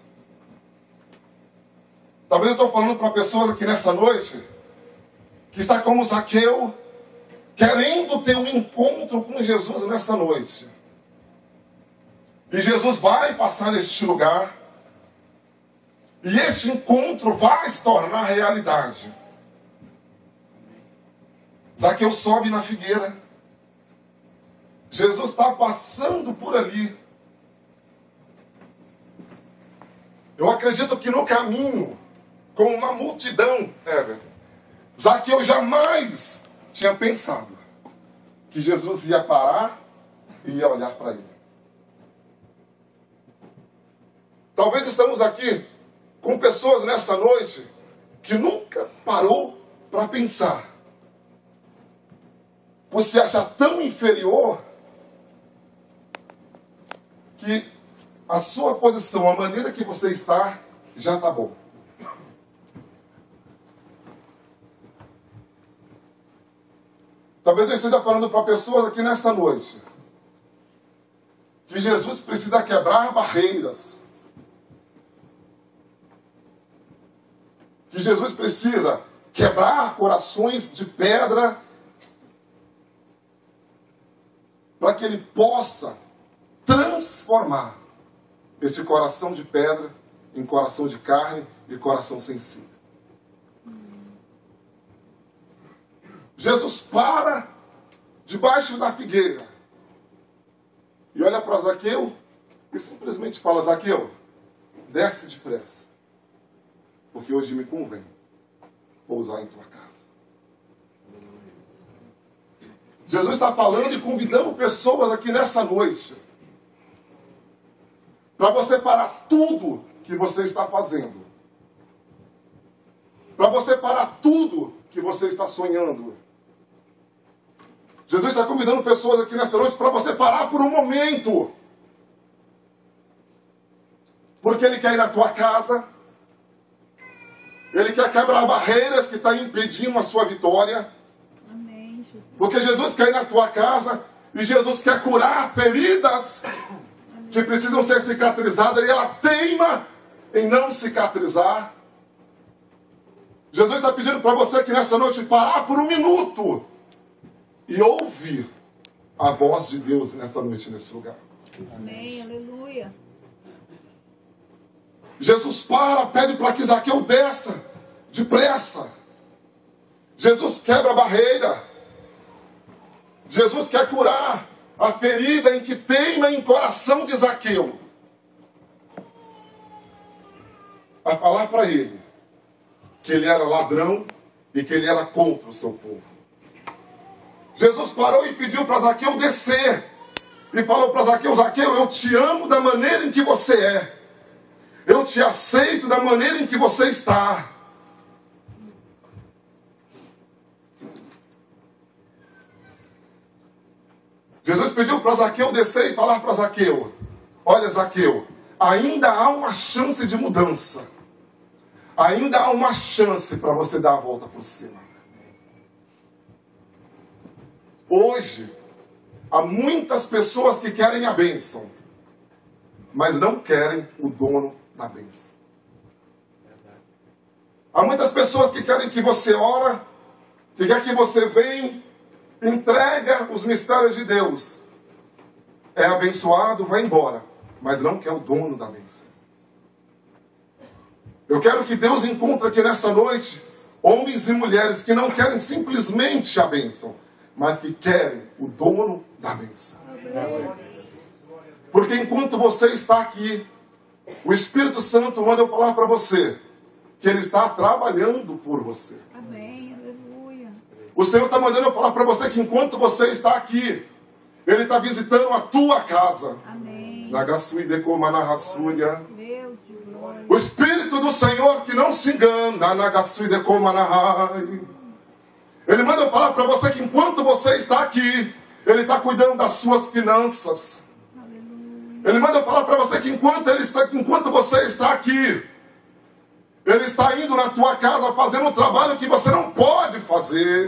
Talvez eu estou falando para pessoas aqui nessa noite que está como Zaqueu, querendo ter um encontro com Jesus nessa noite. E Jesus vai passar neste lugar, e este encontro vai se tornar realidade. Zaqueu sobe na figueira. Jesus está passando por ali. Eu acredito que no caminho, com uma multidão, Zaqueu jamais tinha pensado que Jesus ia parar e ia olhar para ele. Talvez estamos aqui com pessoas nessa noite que nunca parou para pensar, por se achar tão inferior, que a sua posição, a maneira que você está, já está bom. Talvez eu esteja falando para pessoas aqui nessa noite que Jesus precisa quebrar barreiras. precisa quebrar corações de pedra para que Ele possa transformar esse coração de pedra em coração de carne e coração sensível. Jesus para debaixo da figueira e olha para Zaqueu e simplesmente fala: Zaqueu, desce depressa, porque hoje me convém pousar em tua casa. Jesus está falando e convidando pessoas aqui nessa noite para você parar tudo que você está fazendo, para você parar tudo que você está sonhando. Jesus está convidando pessoas aqui nessa noite para você parar por um momento, porque Ele quer ir na tua casa, Ele quer quebrar barreiras que estão impedindo a sua vitória. Amém, Jesus. Porque Jesus quer ir na tua casa e Jesus quer curar feridas que precisam ser cicatrizadas e ela teima em não cicatrizar. Jesus está pedindo para você aqui nessa noite parar por um minuto e ouvir a voz de Deus nessa noite, nesse lugar. Amém, aleluia. Jesus pede para que Zaqueu desça depressa. Jesus quebra a barreira. Jesus quer curar a ferida em que teima em coração de Zaqueu. A falar para ele que ele era ladrão e que ele era contra o seu povo. Jesus parou e pediu para Zaqueu descer. E falou para Zaqueu: Zaqueu, eu te amo da maneira em que você é. Eu te aceito da maneira em que você está. Jesus pediu para Zaqueu descer e falar para Zaqueu: olha, Zaqueu, ainda há uma chance de mudança. Ainda há uma chance para você dar a volta por cima. Hoje, há muitas pessoas que querem a bênção, mas não querem o dono da bênção. Há muitas pessoas que querem que você ora, que quer que você venha, entrega os mistérios de Deus, é abençoado, vai embora, mas não quer o dono da bênção. Eu quero que Deus encontre aqui nessa noite homens e mulheres que não querem simplesmente a bênção, mas que querem o dono da bênção. Porque enquanto você está aqui, o Espírito Santo manda eu falar para você que Ele está trabalhando por você. Amém, aleluia. O Senhor está mandando eu falar para você que enquanto você está aqui, Ele está visitando a tua casa. Amém. Deus de glória. O Espírito do Senhor que não se engana. Ele manda eu falar para você que enquanto você está aqui, Ele está cuidando das suas finanças. Ele manda eu falar para você que enquanto você está aqui, Ele está indo na tua casa fazendo um trabalho que você não pode fazer.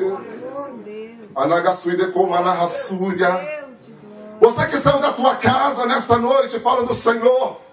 Você que saiu da tua casa nesta noite falando: Senhor,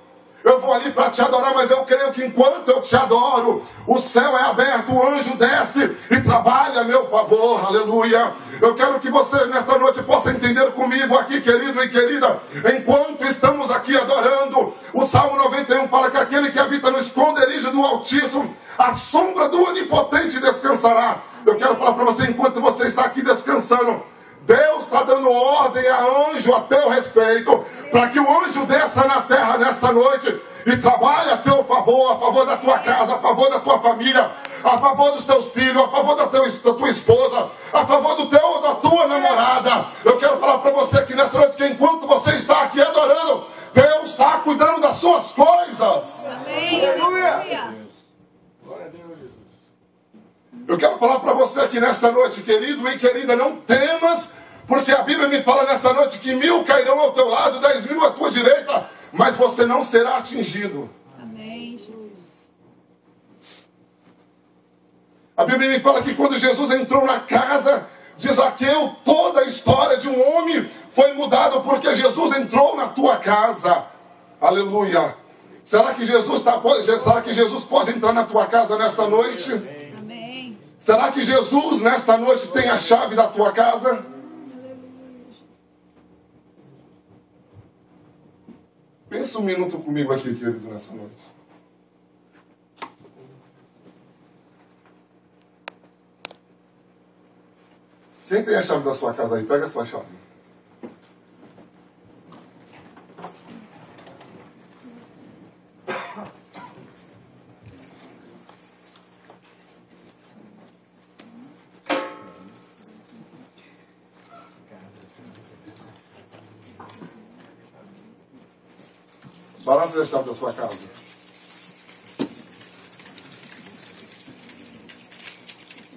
eu vou ali para te adorar, mas eu creio que enquanto eu te adoro, o céu é aberto, o anjo desce e trabalha a meu favor, aleluia. Eu quero que você nesta noite possa entender comigo aqui, querido e querida, enquanto estamos aqui adorando, o Salmo 91 fala que aquele que habita no esconderijo do Altíssimo, a sombra do Onipotente descansará. Eu quero falar para você, enquanto você está aqui descansando, Deus está dando ordem a anjo a teu respeito, para que o anjo desça na terra nesta noite e trabalhe a teu favor, a favor da tua casa, a favor da tua família, a favor dos teus filhos, a favor da tua esposa, a favor da tua namorada. Eu quero falar para você aqui nessa noite que enquanto você está aqui adorando, Deus está cuidando das suas coisas. Amém, aleluia. Eu quero falar para você aqui nessa noite, querido e querida, não temas, porque a Bíblia me fala nessa noite que 1000 cairão ao teu lado, 10.000 à tua direita, mas você não será atingido. Amém, Jesus. A Bíblia me fala que quando Jesus entrou na casa de Zaqueu, toda a história de um homem foi mudada porque Jesus entrou na tua casa. Aleluia. Será que Jesus pode entrar na tua casa nesta noite? Será que Jesus, nesta noite, tem a chave da tua casa? Pensa um minuto comigo aqui, querido, nessa noite. Quem tem a chave da sua casa aí? Pega a sua chave. Balance a chave da sua casa.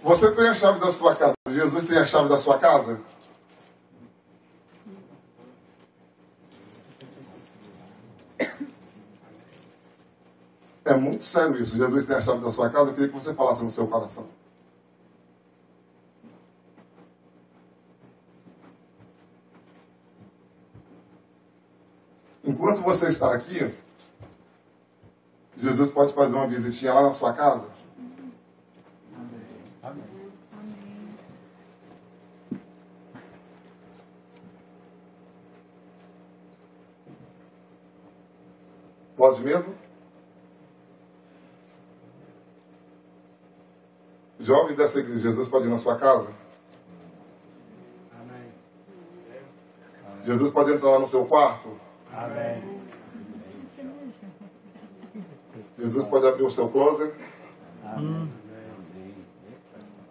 Você tem a chave da sua casa. Jesus tem a chave da sua casa? É muito sério isso. Jesus tem a chave da sua casa. Eu queria que você falasse no seu coração. Enquanto você está aqui, Jesus pode fazer uma visitinha lá na sua casa? Pode mesmo? Jovem dessa igreja, Jesus pode ir na sua casa? Amém. Jesus pode entrar lá no seu quarto? Amém. Jesus pode abrir o seu closet? Amém.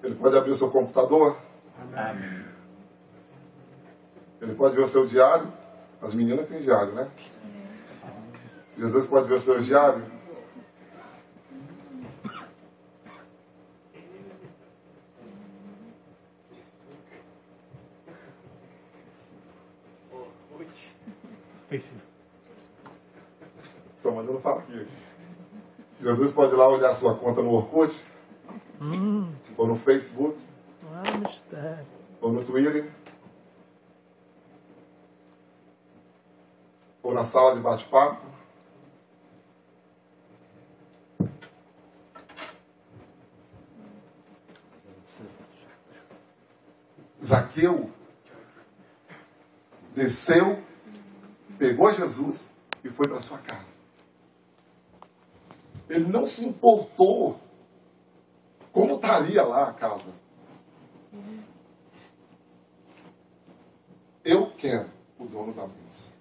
Ele pode abrir o seu computador? Amém. Ele pode ver o seu diário? As meninas têm diário, né? Jesus pode ver o seu diário? Estou mandando falar aqui. Jesus pode ir lá olhar a sua conta no Orkut? Ou no Facebook? Mistério. Ou no Twitter? Ou na sala de bate-papo? Zaqueu desceu, pegou Jesus e foi para sua casa. Ele não se importou como estaria lá a casa. Eu quero o dono da bênção.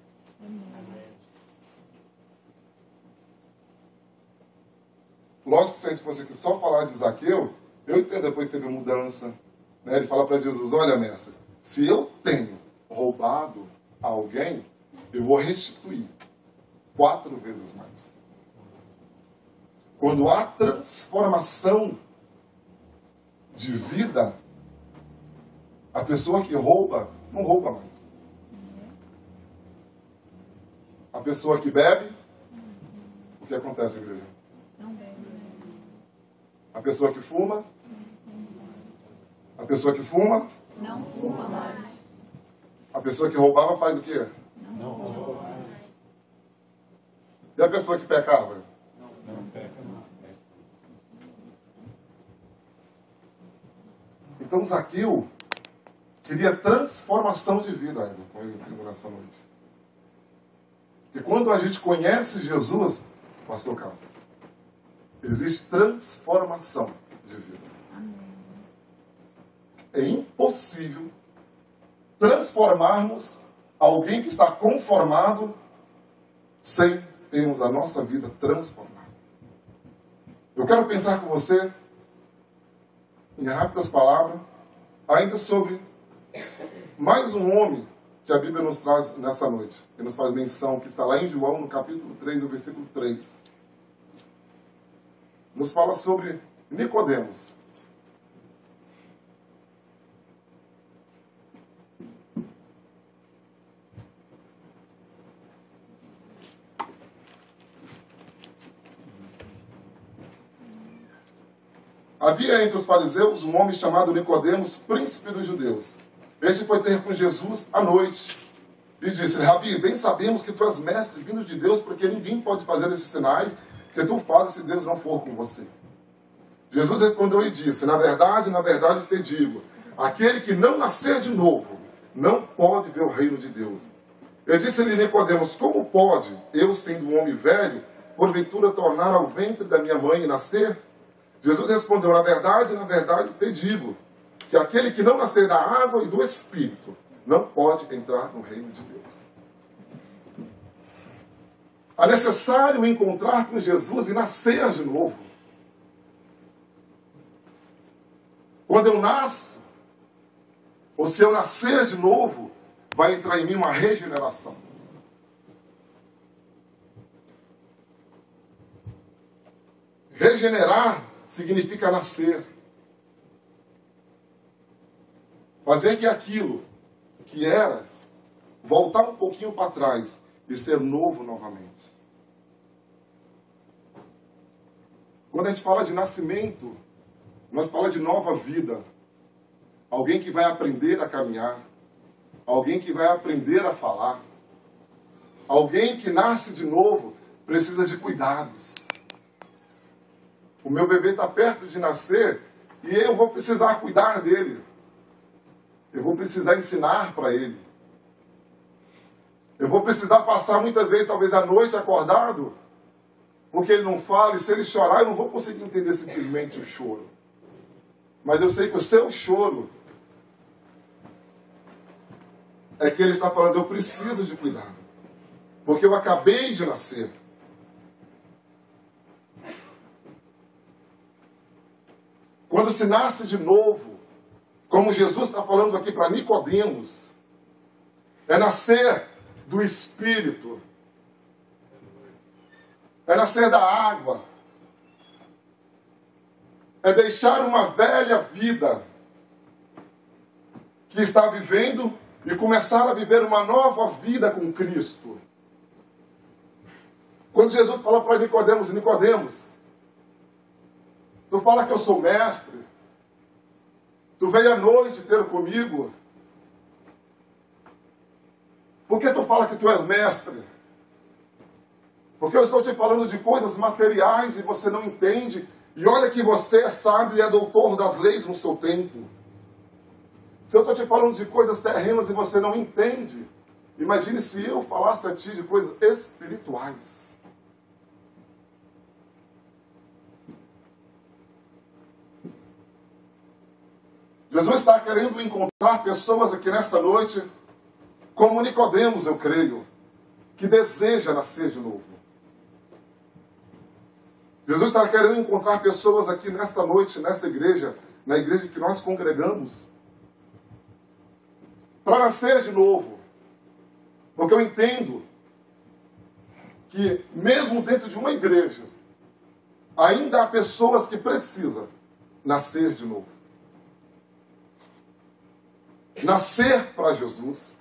Lógico que se a gente fosse aqui só falar de Zaqueu, eu entendo depois que teve mudança. Né? Ele fala para Jesus, olha, mestre, se eu tenho roubado alguém, eu vou restituir 4 vezes mais. Quando há transformação de vida, a pessoa que rouba, não rouba mais. A pessoa que bebe, o que acontece, igreja? Não bebe. A pessoa que fuma, a pessoa que fuma, Não fuma mais. a pessoa que roubava faz o quê? Não rouba mais. E a pessoa que pecava? Não peca mais. Então Zaqueu queria transformação de vida ainda. Estou indo nessa noite. E quando a gente conhece Jesus, pastor Carlos, existe transformação de vida. É impossível transformarmos alguém que está conformado sem termos a nossa vida transformada. Eu quero pensar com você, em rápidas palavras, ainda sobre mais um homem que a Bíblia nos traz nessa noite. Que nos faz menção, que está lá em João, no capítulo 3, no versículo 3. Nos fala sobre Nicodemos. Havia entre os fariseus um homem chamado Nicodemos, príncipe dos judeus. Este foi ter com Jesus à noite e disse: Rabi, bem sabemos que tu és mestre vindo de Deus, porque ninguém pode fazer esses sinais que tu fazes se Deus não for com você. Jesus respondeu e disse: na verdade te digo, aquele que não nascer de novo, não pode ver o reino de Deus. Eu disse-lhe Nicodemos: como pode, eu sendo um homem velho, porventura tornar ao ventre da minha mãe e nascer? Jesus respondeu: na verdade te digo, que aquele que não nascer da água e do Espírito, não pode entrar no reino de Deus. É necessário encontrar com Jesus e nascer de novo. Quando eu nasço, ou se eu nascer de novo, vai entrar em mim uma regeneração. Regenerar significa nascer. Fazer que aquilo que era, voltar um pouquinho para trás e ser novo novamente. Quando a gente fala de nascimento, nós falamos de nova vida. Alguém que vai aprender a caminhar. Alguém que vai aprender a falar. Alguém que nasce de novo precisa de cuidados. O meu bebê está perto de nascer e eu vou precisar cuidar dele. Eu vou precisar ensinar para ele. Eu vou precisar passar muitas vezes, talvez à noite, acordado, porque ele não fala, e se ele chorar, eu não vou conseguir entender simplesmente o choro. Mas eu sei que o seu choro é que ele está falando: eu preciso de cuidado, porque eu acabei de nascer. Quando se nasce de novo, como Jesus está falando aqui para Nicodemos, é nascer do Espírito, é nascer da água, é deixar uma velha vida que está vivendo e começar a viver uma nova vida com Cristo. Quando Jesus fala para Nicodemos: Nicodemos, tu fala que eu sou mestre, tu veio à noite ter comigo, por que tu fala que tu és mestre? Porque eu estou te falando de coisas materiais e você não entende, e olha que você é sábio e é doutor das leis no seu tempo. Se eu estou te falando de coisas terrenas e você não entende, imagine se eu falasse a ti de coisas espirituais. Jesus está querendo encontrar pessoas aqui nesta noite, como Nicodemos, eu creio, que deseja nascer de novo. Jesus está querendo encontrar pessoas aqui nesta noite, nesta igreja, na igreja que nós congregamos, para nascer de novo. Porque eu entendo que mesmo dentro de uma igreja, ainda há pessoas que precisam nascer de novo. Nascer para Jesus.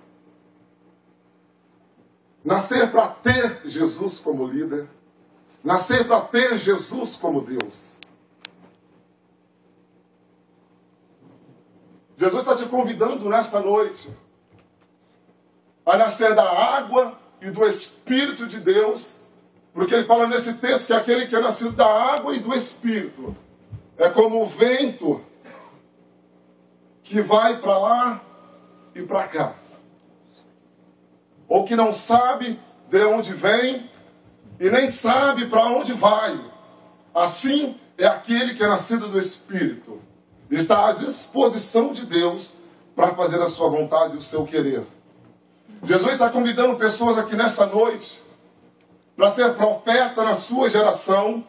Nascer para ter Jesus como líder. Nascer para ter Jesus como Deus. Jesus está te convidando nesta noite a nascer da água e do Espírito de Deus, porque ele fala nesse texto que aquele que é nascido da água e do Espírito é como o vento que vai para lá e para cá, ou que não sabe de onde vem e nem sabe para onde vai. Assim é aquele que é nascido do Espírito, está à disposição de Deus para fazer a sua vontade e o seu querer. Jesus está convidando pessoas aqui nessa noite para ser profeta na sua geração,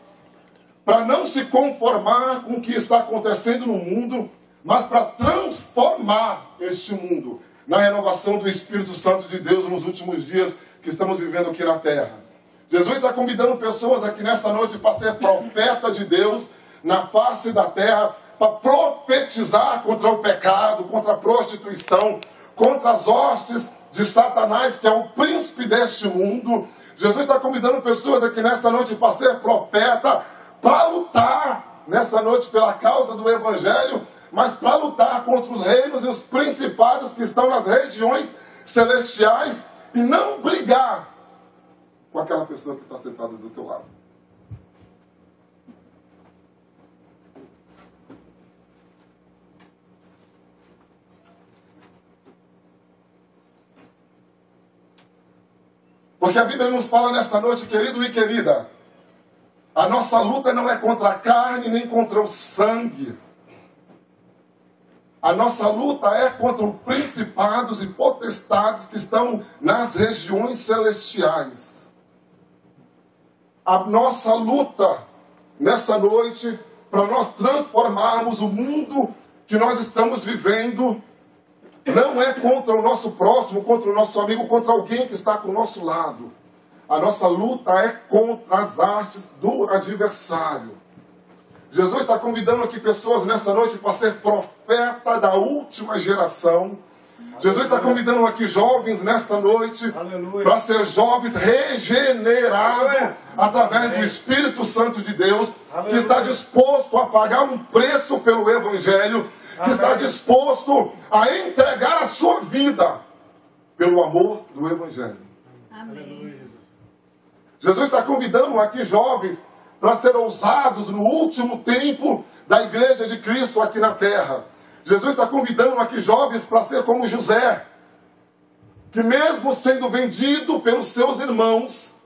para não se conformar com o que está acontecendo no mundo, mas para transformar este mundo na renovação do Espírito Santo de Deus nos últimos dias que estamos vivendo aqui na terra. Jesus está convidando pessoas aqui nesta noite para ser profeta de Deus na face da terra, para profetizar contra o pecado, contra a prostituição, contra as hostes de Satanás, que é o príncipe deste mundo. Jesus está convidando pessoas aqui nesta noite para ser profeta, para lutar nessa noite pela causa do Evangelho, mas para lutar contra os reinos e os principados que estão nas regiões celestiais, e não brigar com aquela pessoa que está sentada do teu lado. Porque a Bíblia nos fala nesta noite, querido e querida, a nossa luta não é contra a carne nem contra o sangue. A nossa luta é contra os principados e potestades que estão nas regiões celestiais. A nossa luta nessa noite, para nós transformarmos o mundo que nós estamos vivendo, não é contra o nosso próximo, contra o nosso amigo, contra alguém que está com o nosso lado. A nossa luta é contra as hastes do adversário. Jesus está convidando aqui pessoas nessa noite para ser profeta da última geração. Jesus está convidando aqui jovens nesta noite para ser jovens regenerados através do Espírito Santo de Deus, que está disposto a pagar um preço pelo Evangelho, que está disposto a entregar a sua vida pelo amor do Evangelho. Amém. Jesus está convidando aqui jovens para ser ousados no último tempo da igreja de Cristo aqui na terra. Jesus está convidando aqui jovens para ser como José, que mesmo sendo vendido pelos seus irmãos,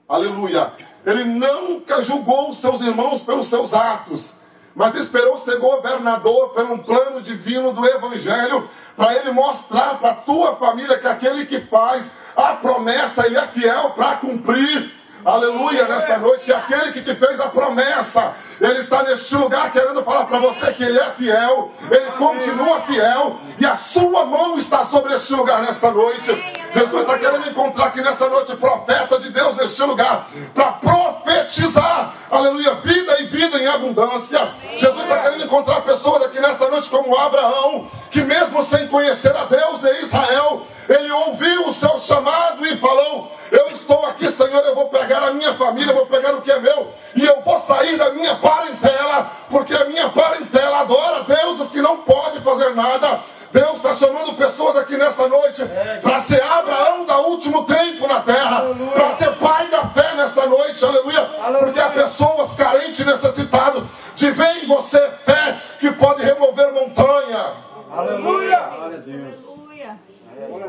aleluia, ele nunca julgou os seus irmãos pelos seus atos, mas esperou ser governador por um plano divino do Evangelho, para ele mostrar para a tua família que aquele que faz a promessa, ele é fiel para cumprir. Aleluia, nessa noite, aquele que te fez a promessa, ele está neste lugar querendo falar para você que ele é fiel, ele continua fiel, e a sua mão está sobre este lugar nessa noite. Jesus está querendo encontrar aqui nessa noite profeta de Deus neste lugar, para profetizar, aleluia, vida e vida em abundância. Jesus está querendo encontrar pessoas aqui nessa noite como Abraão, que mesmo sem conhecer a Deus de Israel, ele ouviu o seu chamado e falou: eu estou aqui, Senhor, eu vou pegar a minha família, eu vou pegar o que é meu, e eu vou sair da minha parentela, porque a minha parentela adora deuses que não pode fazer nada. Deus está chamando pessoas aqui nessa noite para ser Abraão da último tempo na terra, para ser pai da fé nessa noite, aleluia, porque há pessoas carentes e necessitadas de ver em você fé que pode remover montanha. Aleluia. Aleluia.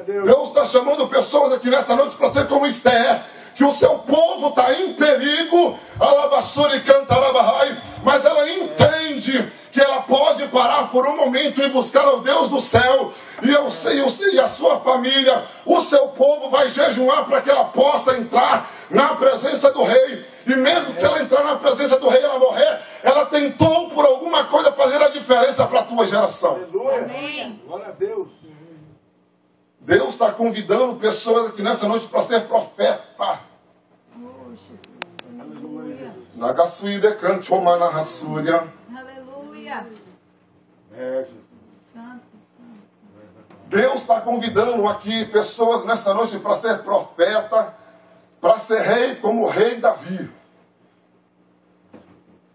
Deus está chamando pessoas aqui nesta noite para ser como Esther, que o seu povo está em perigo, alabassura e cantarabahai, mas ela entende que ela pode parar por um momento e buscar ao Deus do céu, e a sua família, o seu povo vai jejuar para que ela possa entrar na presença do rei. E mesmo se ela entrar na presença do rei e ela morrer, ela tentou por alguma coisa fazer a diferença para a tua geração. Amém. Glória a Deus. Deus está convidando pessoas aqui nessa noite para ser profeta. Oh, Jesus. Aleluia. Nagasuide canchomana rassúria. Aleluia. É, Santo, santo. Deus está convidando aqui pessoas nessa noite para ser profeta, para ser rei como o rei Davi.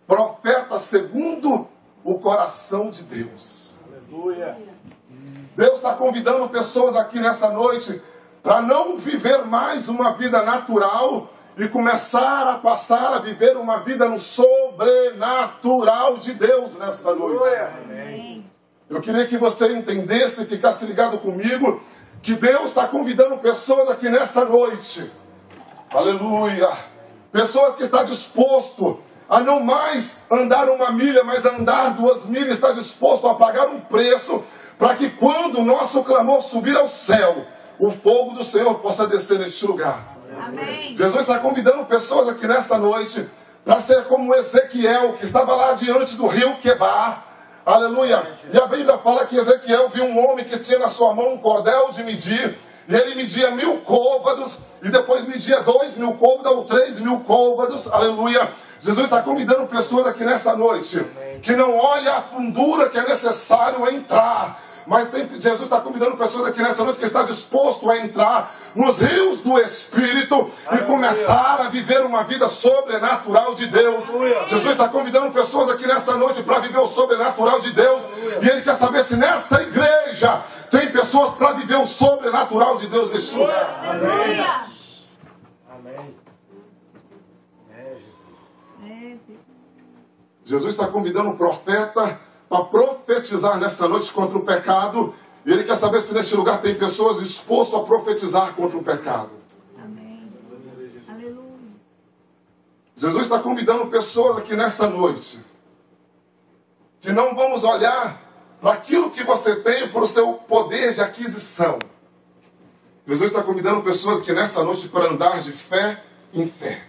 Profeta segundo o coração de Deus. aleluia. Deus está convidando pessoas aqui nessa noite para não viver mais uma vida natural e começar a passar a viver uma vida no sobrenatural de Deus nesta noite. Amém. Eu queria que você entendesse e ficasse ligado comigo que Deus está convidando pessoas aqui nessa noite. Aleluia. Pessoas que estão dispostas a não mais andar 1 milha, mas a andar 2 milhas, está disposto a pagar um preço para que quando o nosso clamor subir ao céu, o fogo do Senhor possa descer neste lugar. Amém. Jesus está convidando pessoas aqui nesta noite para ser como Ezequiel, que estava lá diante do rio Quebar. Aleluia. E a Bíblia fala que Ezequiel viu um homem que tinha na sua mão um cordel de medir, e ele media 1000 côvados, e depois media 2000 côvados ou 3000 côvados. Aleluia. Jesus está convidando pessoas aqui nessa noite que não olha a fundura que é necessário entrar, mas Jesus está convidando pessoas aqui nessa noite que está disposto a entrar nos rios do Espírito e começar a viver uma vida sobrenatural de Deus. Jesus está convidando pessoas aqui nessa noite para viver o sobrenatural de Deus. E Ele quer saber se nesta igreja tem pessoas para viver o sobrenatural de Deus neste lugar. Aleluia. Amém. É, Jesus. É, Jesus está convidando o profeta para profetizar nesta noite contra o pecado. E Ele quer saber se neste lugar tem pessoas dispostas a profetizar contra o pecado. amém. Jesus está convidando pessoas aqui nessa noite, que não vamos olhar para aquilo que você tem, para o seu poder de aquisição. Jesus está convidando pessoas aqui nessa noite para andar de fé em fé.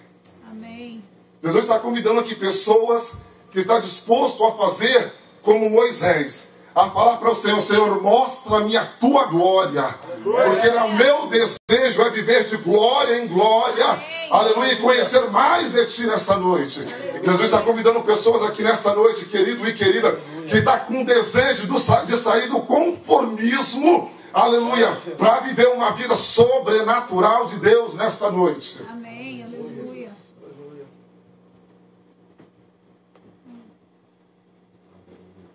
Amém. Jesus está convidando aqui pessoas que estão dispostas a fazer como Moisés, a falar para o Senhor, mostra-me a tua glória, porque o meu desejo é viver de glória em glória, aleluia, e conhecer mais de ti nessa noite. Jesus está convidando pessoas aqui nessa noite, querido e querida, que está com desejo de sair do conformismo, aleluia, para viver uma vida sobrenatural de Deus nesta noite. Amém. Aleluia.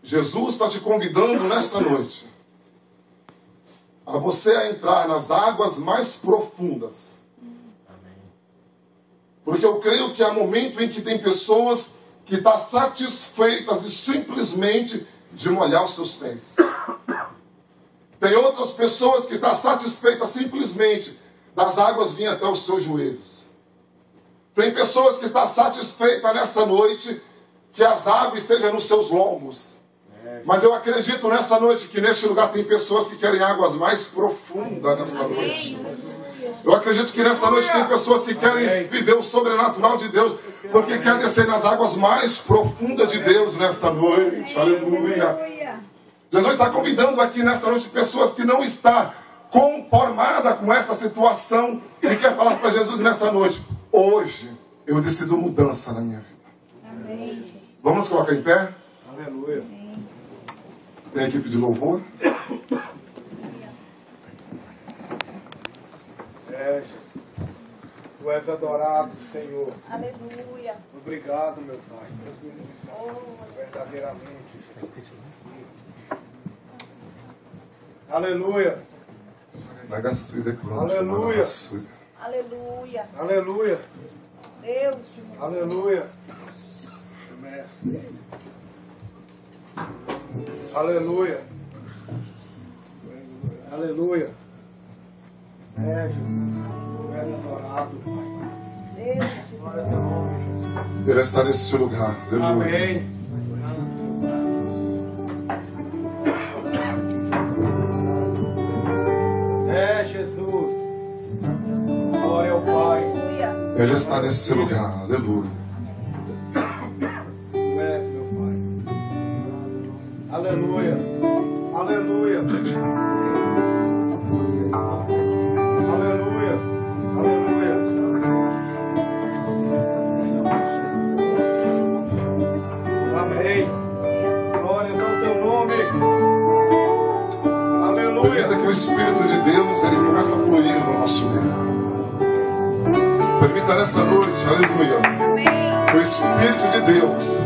Jesus está te convidando nesta noite a você a entrar nas águas mais profundas. Porque eu creio que há momento em que tem pessoas que estão satisfeitas de simplesmente de molhar os seus pés. Tem outras pessoas que estão satisfeitas simplesmente das águas virem até os seus joelhos. Tem pessoas que estão satisfeitas nesta noite que as águas estejam nos seus lombos. Mas eu acredito nessa noite que neste lugar tem pessoas que querem águas mais profundas nesta noite. Eu acredito que nessa noite tem pessoas que querem viver o sobrenatural de Deus, porque querem descer nas águas mais profundas de Deus nesta noite. Aleluia. Jesus está convidando aqui nesta noite pessoas que não estão conformadas com essa situação e quer falar para Jesus nessa noite: hoje eu decido mudança na minha vida. Amém. Vamos nos colocar em pé? Aleluia. Tem a equipe de louvor? Tu és adorado, Senhor. Aleluia. Obrigado, meu Pai. Verdadeiramente, Jesus. Aleluia. Aleluia. Aleluia. Aleluia. Deus de amor. Aleluia. Mestre. Aleluia. Aleluia. Jesus. Tu és adorado, Pai. Deus de Glória ao teu nome, Jesus. Ele está nesse lugar. Aleluia. Amém. Jesus. Glória ao Pai. Aleluia. Ele está nesse lugar. Aleluia. Tu és, meu Pai. Aleluia. Aleluia. Aleluia. Aleluia. Amém. Glória ao teu nome. Aleluia. Permita que o Espírito de Deus ele comece a fluir no nosso meio. Permita nessa noite, aleluia, Amém. o Espírito de Deus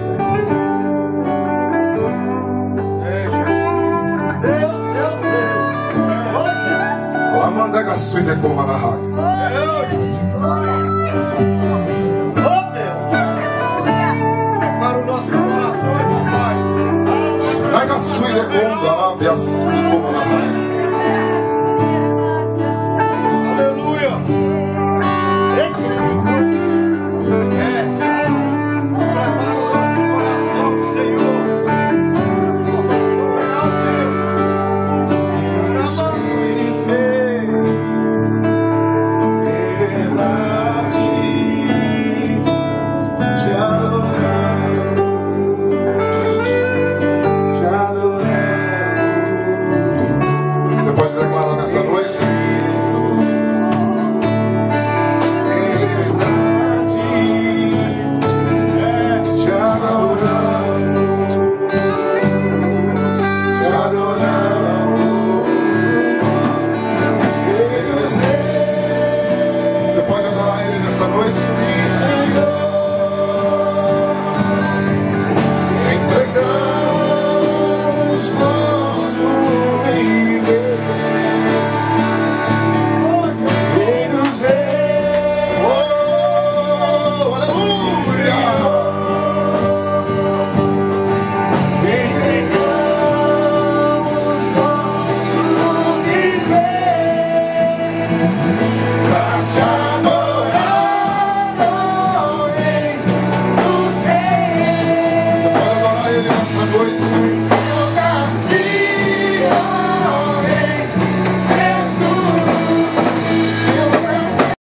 Lamandega suide como na rádio. Para o nosso coração, Pai. Nega suide como na rádio, assim como na rádio.